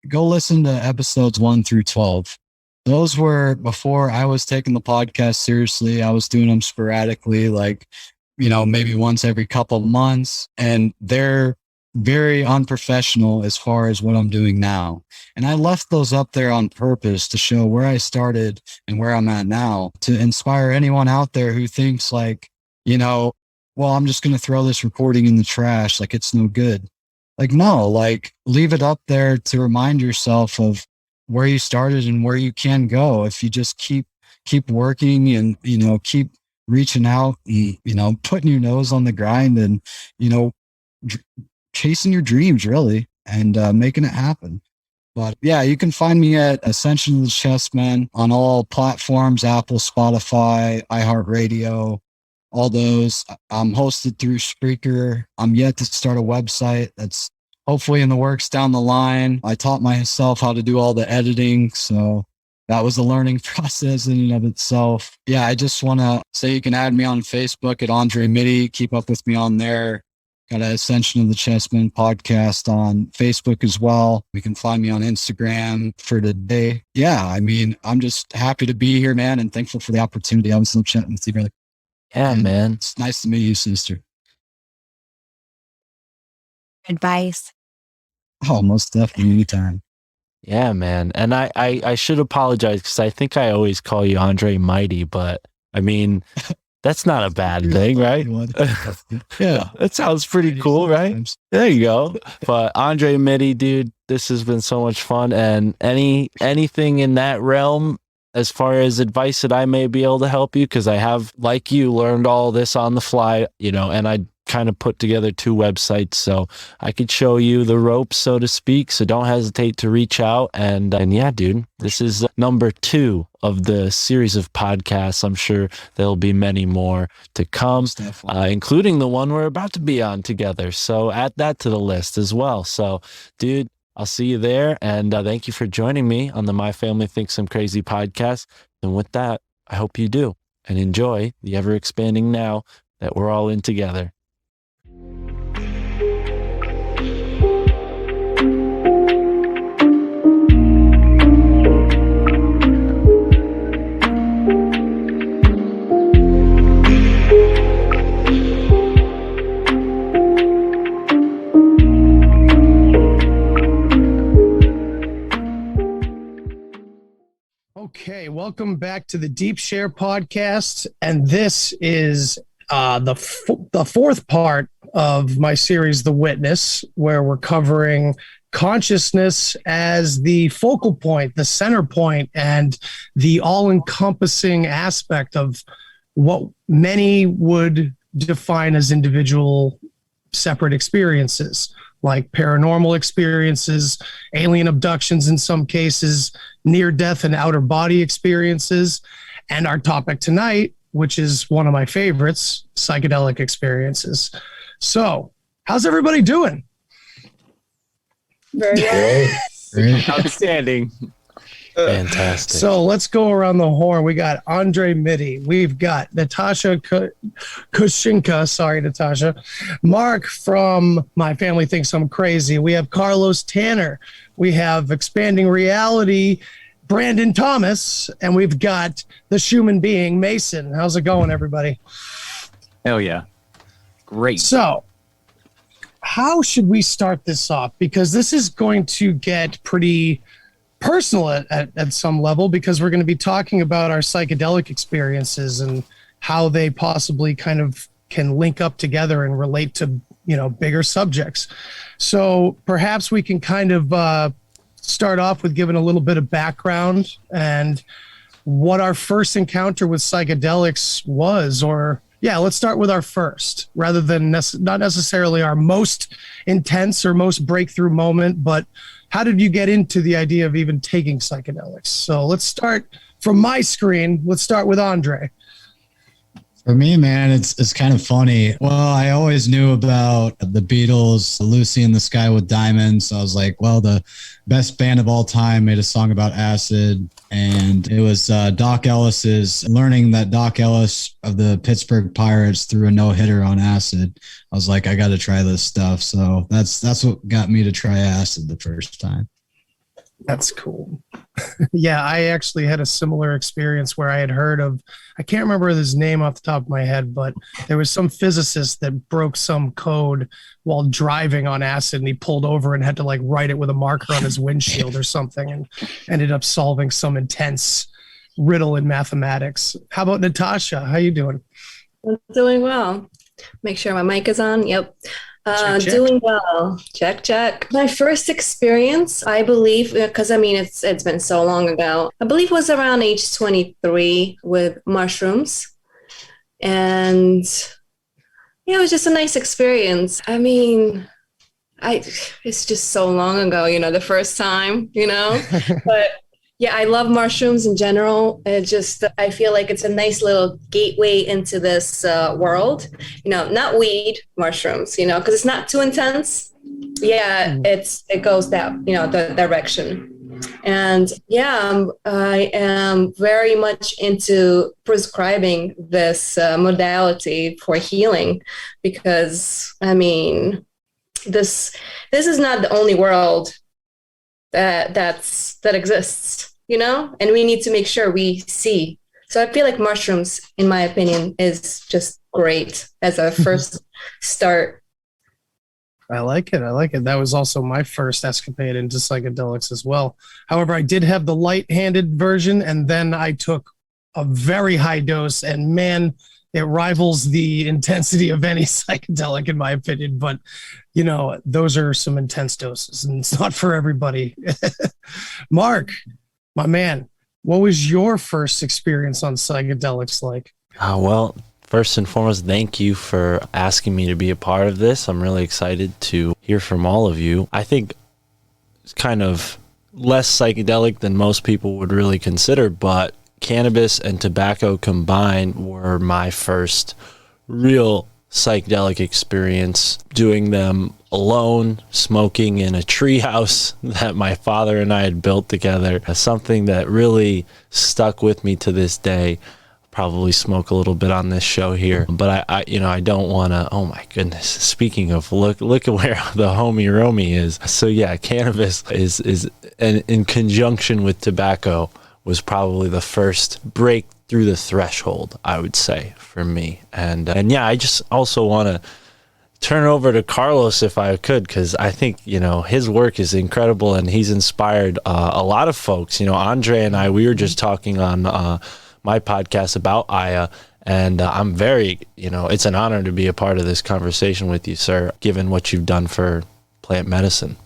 Go listen to episodes 1 through 12. Those were before I was taking the podcast seriously. I was doing them sporadically, like, maybe once every couple of months. And they're very unprofessional as far as what I'm doing now. And I left those up there on purpose to show where I started and where I'm at now, to inspire anyone out there who thinks like, well, I'm just going to throw this recording in the trash, like it's no good. Like, no, like, leave it up there to remind yourself of where you started and where you can go if you just keep working and, keep reaching out and, putting your nose on the grind and, chasing your dreams, really, and making it happen. But yeah, you can find me at Ascension of the Chessmen on all platforms, Apple, Spotify, iHeartRadio, all those. I'm hosted through Spreaker. I'm yet to start a website. That's hopefully in the works down the line. I taught myself how to do all the editing, so that was a learning process in and of itself. Yeah, I just want to say you can add me on Facebook at Andre Mytty. Keep up with me on there. Got an Ascension of the Chessmen podcast on Facebook as well. You can find me on Instagram for today. Yeah, I mean, I'm just happy to be here, man, and thankful for the opportunity. I was so chatting with you, brother. Yeah, and man. It's nice to meet you, sister. Advice. Oh, most definitely, anytime. Yeah, man. And I should apologize because I think I always call you Andre Mytty, but I mean, that's not a bad thing, right? Yeah. That sounds pretty cool, right? There you go. But Andre Mytty, dude, this has been so much fun. And anything in that realm, as far as advice that I may be able to help you, because I have, like you, learned all this on the fly, and I kind of put together 2 websites, so I could show you the ropes, so to speak. So don't hesitate to reach out. And yeah, dude, this is number 2 of the series of podcasts. I'm sure there'll be many more to come, including the one we're about to be on together. So add that to the list as well. So, dude, I'll see you there. And thank you for joining me on the My Family Thinks I'm Crazy podcast. And with that, I hope you do and enjoy the ever expanding now that we're all in together. Okay, well, Welcome back to the Deep Share podcast. And this is the fourth part of my series, The Witness, where we're covering consciousness as the focal point, the center point, and the all-encompassing aspect of what many would define as individual separate experiences, like paranormal experiences, alien abductions in some cases, near-death and outer-body experiences, and our topic tonight, which is one of my favorites, psychedelic experiences. So, how's everybody doing? Very well. Great. Outstanding. Fantastic. So let's go around the horn. We got Andre Mytty. We've got Natasha Kushinka. Sorry, Natasha. Mark from My Family Thinks I'm Crazy. We have Carlos Tanner. We have Expanding Reality, Brandon Thomas. And we've got the Schumann Being, Mason. How's it going, everybody? Hell yeah. Great. So how should we start this off? Because this is going to get pretty personal at some level, because we're going to be talking about our psychedelic experiences and how they possibly kind of can link up together and relate to, bigger subjects. So perhaps we can kind of start off with giving a little bit of background and what our first encounter with psychedelics was, or let's start with our first, rather than not necessarily our most intense or most breakthrough moment, but how did you get into the idea of even taking psychedelics? So let's start from my screen. Let's start with Andre. For me, man, it's kind of funny. Well, I always knew about the Beatles, Lucy in the Sky with Diamonds. So I was like, well, the best band of all time made a song about acid. And it was Doc Ellis's, learning that Doc Ellis of the Pittsburgh Pirates threw a no-hitter on acid. I was like, I got to try this stuff. So that's what got me to try acid the first time. That's cool. Yeah, I actually had a similar experience where I had heard of, I can't remember his name off the top of my head, but there was some physicist that broke some code while driving on acid, and he pulled over and had to write it with a marker on his windshield or something, and ended up solving some intense riddle in mathematics. How about Natasha? How you doing? I'm doing well. Make sure my mic is on. Yep. Check. Doing well. Check. My first experience, I believe, because it's been so long ago, I believe was around age 23 with mushrooms. And it was just a nice experience. It's just so long ago, the first time, but yeah, I love mushrooms in general. I feel like it's a nice little gateway into this world, not weed, mushrooms, because it's not too intense. Yeah, it goes that, the direction. And yeah, I am very much into prescribing this modality for healing, because this is not the only world that exists, and we need to make sure we see. So I feel like mushrooms, in my opinion, is just great as a first start. I like it. That was also my first escapade into psychedelics as well. However, I did have the light-handed version, and then I took a very high dose, and man, it rivals the intensity of any psychedelic, in my opinion. But, those are some intense doses, and it's not for everybody. Mark, my man, what was your first experience on psychedelics like? Well, first and foremost, thank you for asking me to be a part of this. I'm really excited to hear from all of you. I think it's kind of less psychedelic than most people would really consider, but cannabis and tobacco combined were my first real psychedelic experience, doing them alone, smoking in a treehouse that my father and I had built together. Something that really stuck with me to this day. Probably smoke a little bit on this show here, but I don't want to. Oh my goodness! Speaking of, look at where the homie Romy is. So yeah, cannabis is in conjunction with tobacco was probably the first break through the threshold, I would say, for me. And yeah, I just also want to turn it over to Carlos if I could, because I think, his work is incredible and he's inspired a lot of folks. Andre and I, we were just talking on my podcast about Aya, and I'm very, it's an honor to be a part of this conversation with you, sir, given what you've done for plant medicine.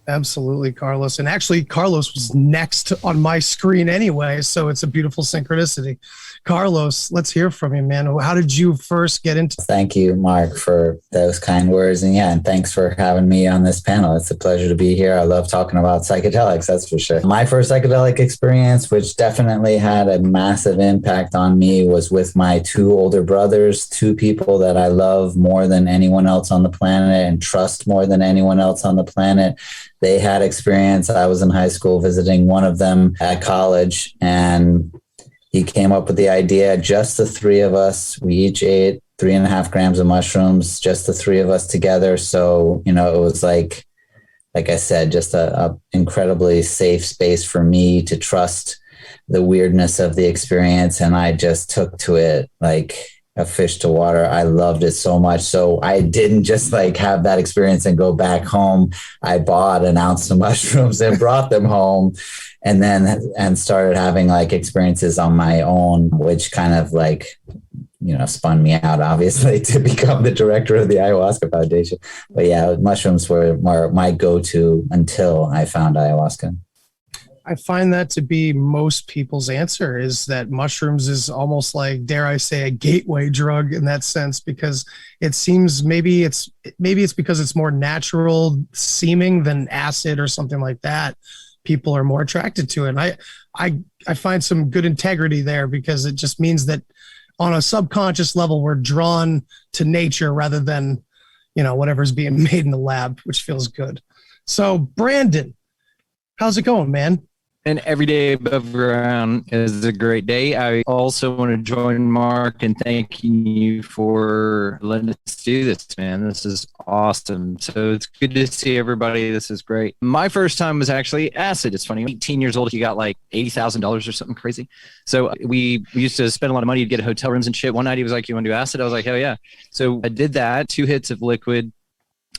Absolutely, Carlos. And actually, Carlos was next on my screen anyway, so it's a beautiful synchronicity. Carlos, let's hear from you, man. How did you first get into? Thank you, Mark, for those kind words. And thanks for having me on this panel. It's a pleasure to be here. I love talking about psychedelics, that's for sure. My first psychedelic experience, which definitely had a massive impact on me, was with my two older brothers, two people that I love more than anyone else on the planet and trust more than anyone else on the planet. They had experience. I was in high school visiting one of them at college, and he came up with the idea, just the three of us. We each ate 3.5 grams of mushrooms, just the three of us together. So, it was like I said, just a incredibly safe space for me to trust the weirdness of the experience. And I just took to it like a fish to water. I loved it so much. So I didn't just have that experience and go back home. I bought an ounce of mushrooms and brought them home, and started having experiences on my own, which kind of spun me out, obviously, to become the director of the Ayahuasca Foundation. But yeah, mushrooms were my go-to until I found ayahuasca. I find that to be most people's answer, is that mushrooms is almost like, dare I say, a gateway drug in that sense, because it seems maybe it's because it's more natural seeming than acid or something like that. People are more attracted to it. And I find some good integrity there, because it just means that on a subconscious level, we're drawn to nature rather than, whatever's being made in the lab, which feels good. So Brandon, how's it going, man? And every day above ground is a great day. I also want to join Mark in thanking you for letting us do this, man. This is awesome. So it's good to see everybody. This is great. My first time was actually acid. It's funny. 18 years old, he got like $80,000 or something crazy. So we used to spend a lot of money to get hotel rooms and shit. One night he was like, "You want to do acid?" I was like, "Hell yeah." So I did that, 2 hits of liquid.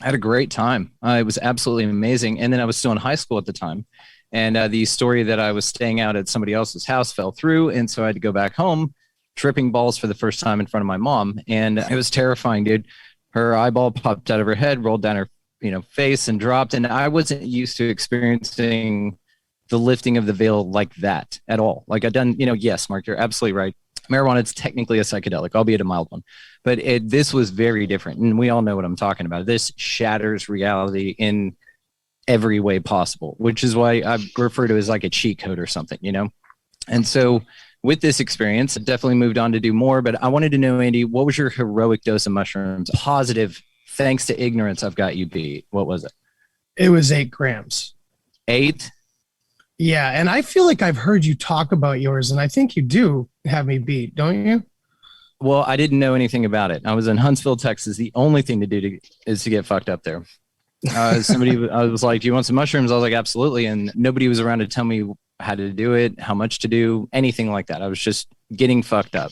I had a great time. It was absolutely amazing. And then I was still in high school at the time. And the story that I was staying out at somebody else's house fell through. And so I had to go back home, tripping balls for the first time in front of my mom. And it was terrifying, dude. Her eyeball popped out of her head, rolled down her face and dropped. And I wasn't used to experiencing the lifting of the veil like that at all. Like I'd done, yes, Mark, you're absolutely right. Marijuana is technically a psychedelic, albeit a mild one. But this was very different. And we all know what I'm talking about. This shatters reality in every way possible, which is why I refer to it as like a cheat code or something, And so with this experience, I definitely moved on to do more. But I wanted to know, Andy, what was your heroic dose of mushrooms? Positive, thanks to ignorance, I've got you beat. What was it? It was 8 grams. 8? Yeah. And I feel like I've heard you talk about yours, and I think you do have me beat, don't you? Well, I didn't know anything about it. I was in Huntsville, Texas. The only thing to do is to get fucked up there. I was like, "Do you want some mushrooms?" I was like, "Absolutely." And nobody was around to tell me how to do it, how much to do, anything like that. I was just getting fucked up.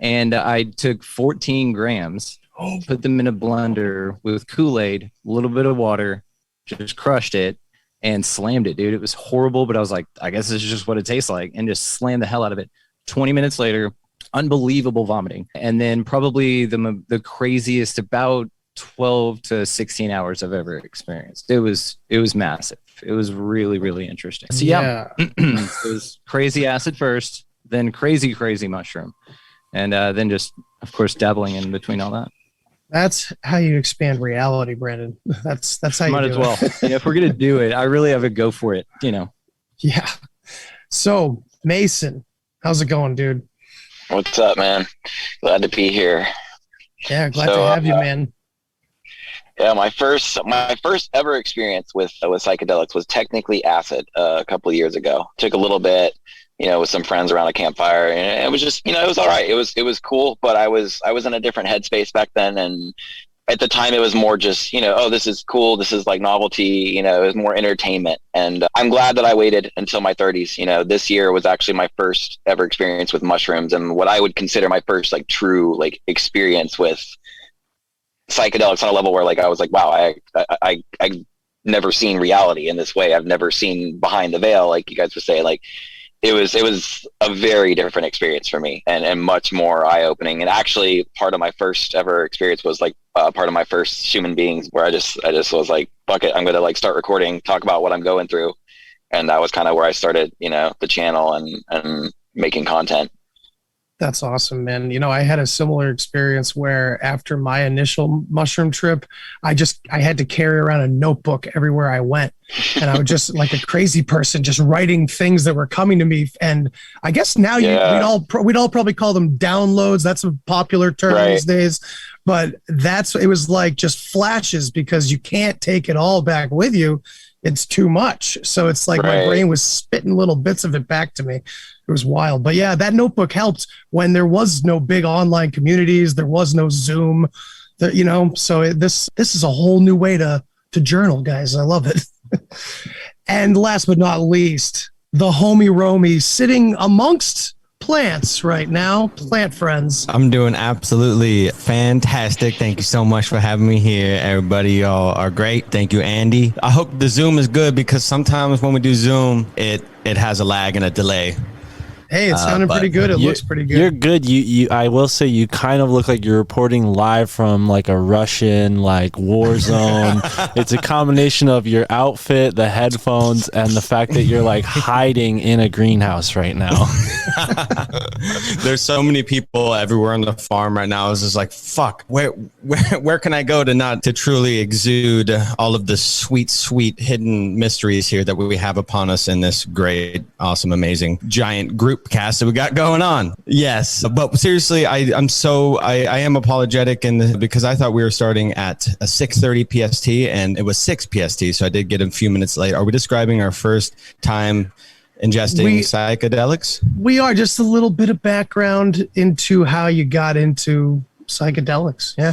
And I took 14 grams, put them in a blender with Kool-Aid, a little bit of water, just crushed it and slammed it, dude. It was horrible, but I was like, I guess this is just what it tastes like, and just slammed the hell out of it. 20 minutes later, unbelievable vomiting. And then probably the craziest, about 12 to 16 hours I've ever experienced. It was massive. It was really, really interesting. So yeah. It was crazy acid first, then crazy mushroom. And then just, of course, dabbling in between all that. That's how you expand reality, Brandon. That's how you might do as well. If we're gonna do it, I really have a go for it, Yeah. So Mason, how's it going, dude? What's up, man? Glad to be here. Yeah, glad to have you, man. Yeah, my first ever experience with psychedelics was technically acid a couple of years ago. Took a little bit, with some friends around a campfire, and it was just, it was all right. It was cool, but I was in a different headspace back then, and at the time it was more just, oh, this is cool, this is like novelty, it was more entertainment. And I'm glad that I waited until my 30s. This year was actually my first ever experience with mushrooms, and what I would consider my first true experience with psychedelics on a level where like I was like, wow, I never seen reality in this way. I've never seen behind the veil, like you guys were saying. Like it was a very different experience for me, and much more eye opening. And actually, part of my first ever experience was like part of my first human beings, where I just was like, fuck it, I'm gonna like start recording, talk about what I'm going through, and that was kind of where I started, you know, the channel and making content. That's awesome, man. You know, I had a similar experience where after my initial mushroom trip, I had to carry around a notebook everywhere I went. And I was just like a crazy person, just writing things that were coming to me. And I guess now we'd all probably call them downloads. That's a popular term these days. But it was like just flashes, because you can't take it all back with you. It's too much. So it's like my brain was spitting little bits of it back to me. It was wild. But yeah, that notebook helped when there was no big online communities. There was no Zoom, you know, so this is a whole new way to journal, guys. I love it. And last but not least, the homie Romy sitting amongst plants right now. Plant friends. I'm doing absolutely fantastic. Thank you so much for having me here. Everybody, y'all are great. Thank you, Andy. I hope the Zoom is good, because sometimes when we do Zoom, it has a lag and a delay. Hey, it's sounding pretty good. It looks pretty good. You're good. I will say you kind of look like you're reporting live from like a Russian like war zone. It's a combination of your outfit, the headphones, and the fact that you're like hiding in a greenhouse right now. There's so many people everywhere on the farm right now. It's just like, fuck, where can I go to truly exude all of the sweet hidden mysteries here that we have upon us in this great, awesome, amazing, giant group cast that we got going on. Yes, but seriously, I am apologetic, and because I thought we were starting at a 6:30 PST and it was 6 PST, so I did get a few minutes late. Are we describing our first time ingesting psychedelics? We are. Just a little bit of background into how you got into psychedelics. Yeah.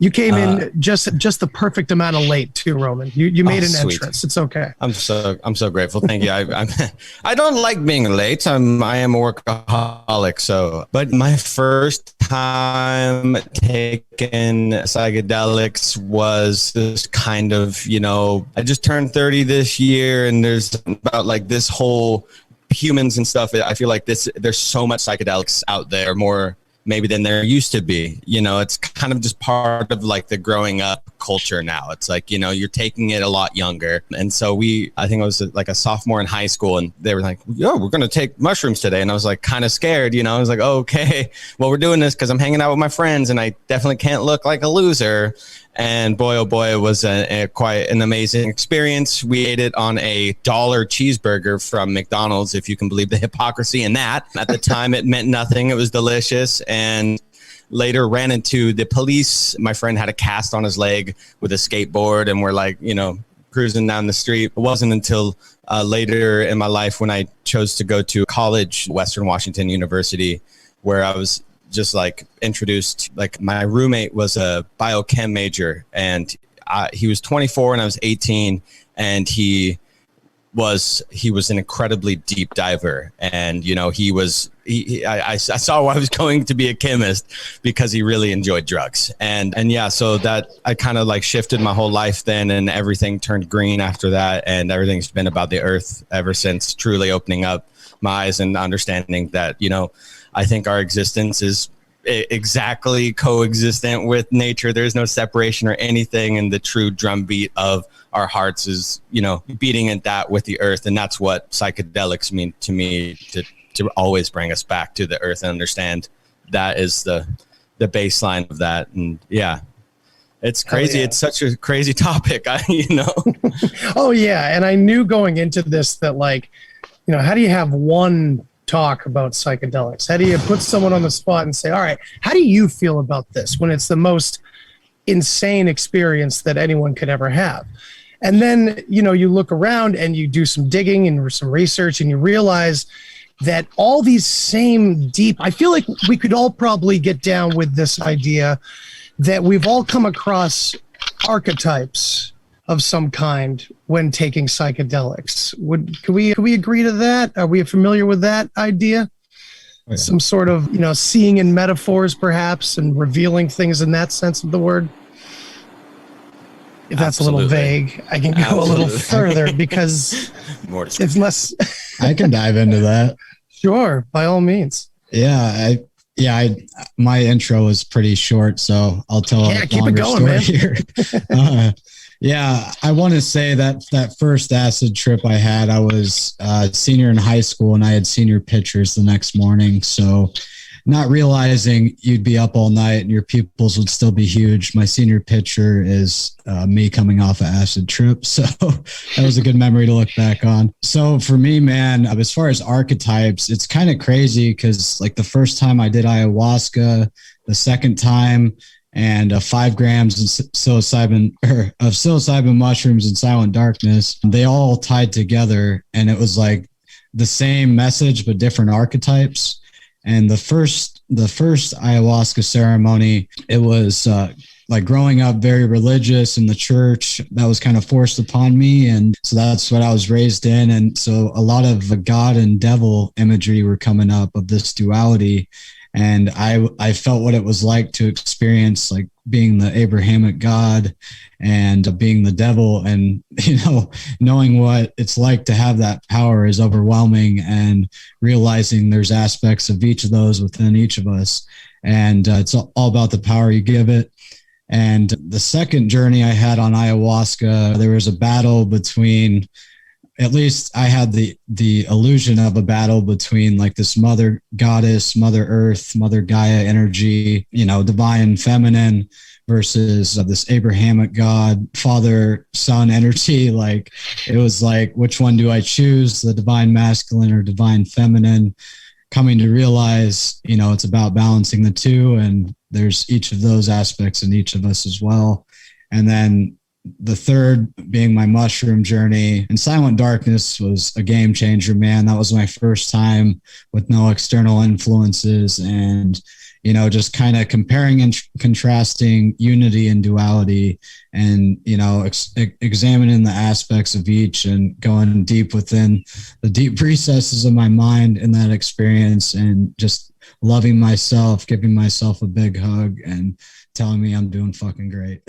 You came in just the perfect amount of late too, Roman. You made an entrance. It's okay. I'm so grateful. Thank you. I don't like being late. I am a workaholic. So, but my first time taking psychedelics was this kind of, you know, I just turned 30 this year, and there's about like this whole humans and stuff. I feel like there's so much psychedelics out there, more maybe than there used to be. You know, it's kind of just part of like the growing up culture now. It's like, you know, you're taking it a lot younger. And so I think I was like a sophomore in high school, and they were like, yo, we're going to take mushrooms today. And I was like kind of scared, you know. I was like, oh, okay, well, we're doing this because I'm hanging out with my friends, and I definitely can't look like a loser. And boy, oh boy, it was quite an amazing experience. We ate it on $1 cheeseburger from McDonald's, if you can believe the hypocrisy in that. At the time, it meant nothing. It was delicious. And later ran into the police. My friend had a cast on his leg with a skateboard, and we're like, you know, cruising down the street. It wasn't until later in my life when I chose to go to college, Western Washington University, where I was just like introduced. Like my roommate was a biochem major, and he was 24 and I was 18, and he was an incredibly deep diver. And you know, I saw why I was going to be a chemist, because he really enjoyed drugs. And yeah, so that I kind of like shifted my whole life then, and everything turned green after that, and everything's been about the earth ever since, truly opening up my eyes and understanding that, you know, I think our existence is exactly coexistent with nature. There's no separation or anything, and the true drumbeat of our hearts is, you know, beating at that with the earth. And that's what psychedelics mean to me, to always bring us back to the earth and understand that is the baseline of that. And yeah, it's crazy. It's such a crazy topic, you know. Oh yeah. And I knew going into this that, like, you know, how do you have one talk about psychedelics? How do you put someone on the spot and say, all right, how do you feel about this, when it's the most insane experience that anyone could ever have? And then, you know, you look around and you do some digging and some research, and you realize that all these same deep, I feel like we could all probably get down with this idea that we've all come across archetypes of some kind when taking psychedelics. Can we agree to that? Are we familiar with that idea? yeah. some sort of, seeing in metaphors perhaps and revealing things in that sense of the word. If that's a little vague, I can go a little further because More it's less. I can dive into that. Sure, by all means. Yeah, my intro was pretty short, so I'll tell a keep it longer going, story man. here. Yeah, I want to say that first acid trip I had, I was senior in high school, and I had senior pictures the next morning. So, not realizing you'd be up all night and your pupils would still be huge. My senior picture is me coming off an acid trip. So that was a good memory to look back on. So for me, man, as far as archetypes, it's kind of crazy because like the first time I did ayahuasca, the second time, and 5 grams of psilocybin mushrooms in silent darkness, they all tied together. And it was like the same message, but different archetypes. And the first ayahuasca ceremony, it was like growing up very religious in the church. That was kind of forced upon me. And so that's what I was raised in. And so a lot of God and devil imagery were coming up of this duality. And I felt what it was like to experience like being the Abrahamic God and being the devil, and knowing what it's like to have that power is overwhelming, and realizing there's aspects of each of those within each of us, and it's all about the power you give it. And the second journey I had on ayahuasca, there was a battle between, at least I had the illusion of a battle between like this mother goddess, mother earth, mother Gaia energy, divine feminine, versus this Abrahamic God, father son energy. Like it was like, which one do I choose, the divine masculine or divine feminine? Coming to realize, it's about balancing the two, and there's each of those aspects in each of us as well. And then the third being my mushroom journey, and silent darkness was a game changer, man. That was my first time with no external influences, and just kind of comparing and contrasting unity and duality, and examining the aspects of each, and going deep within the deep recesses of my mind in that experience, and just loving myself, giving myself a big hug, and telling me I'm doing fucking great.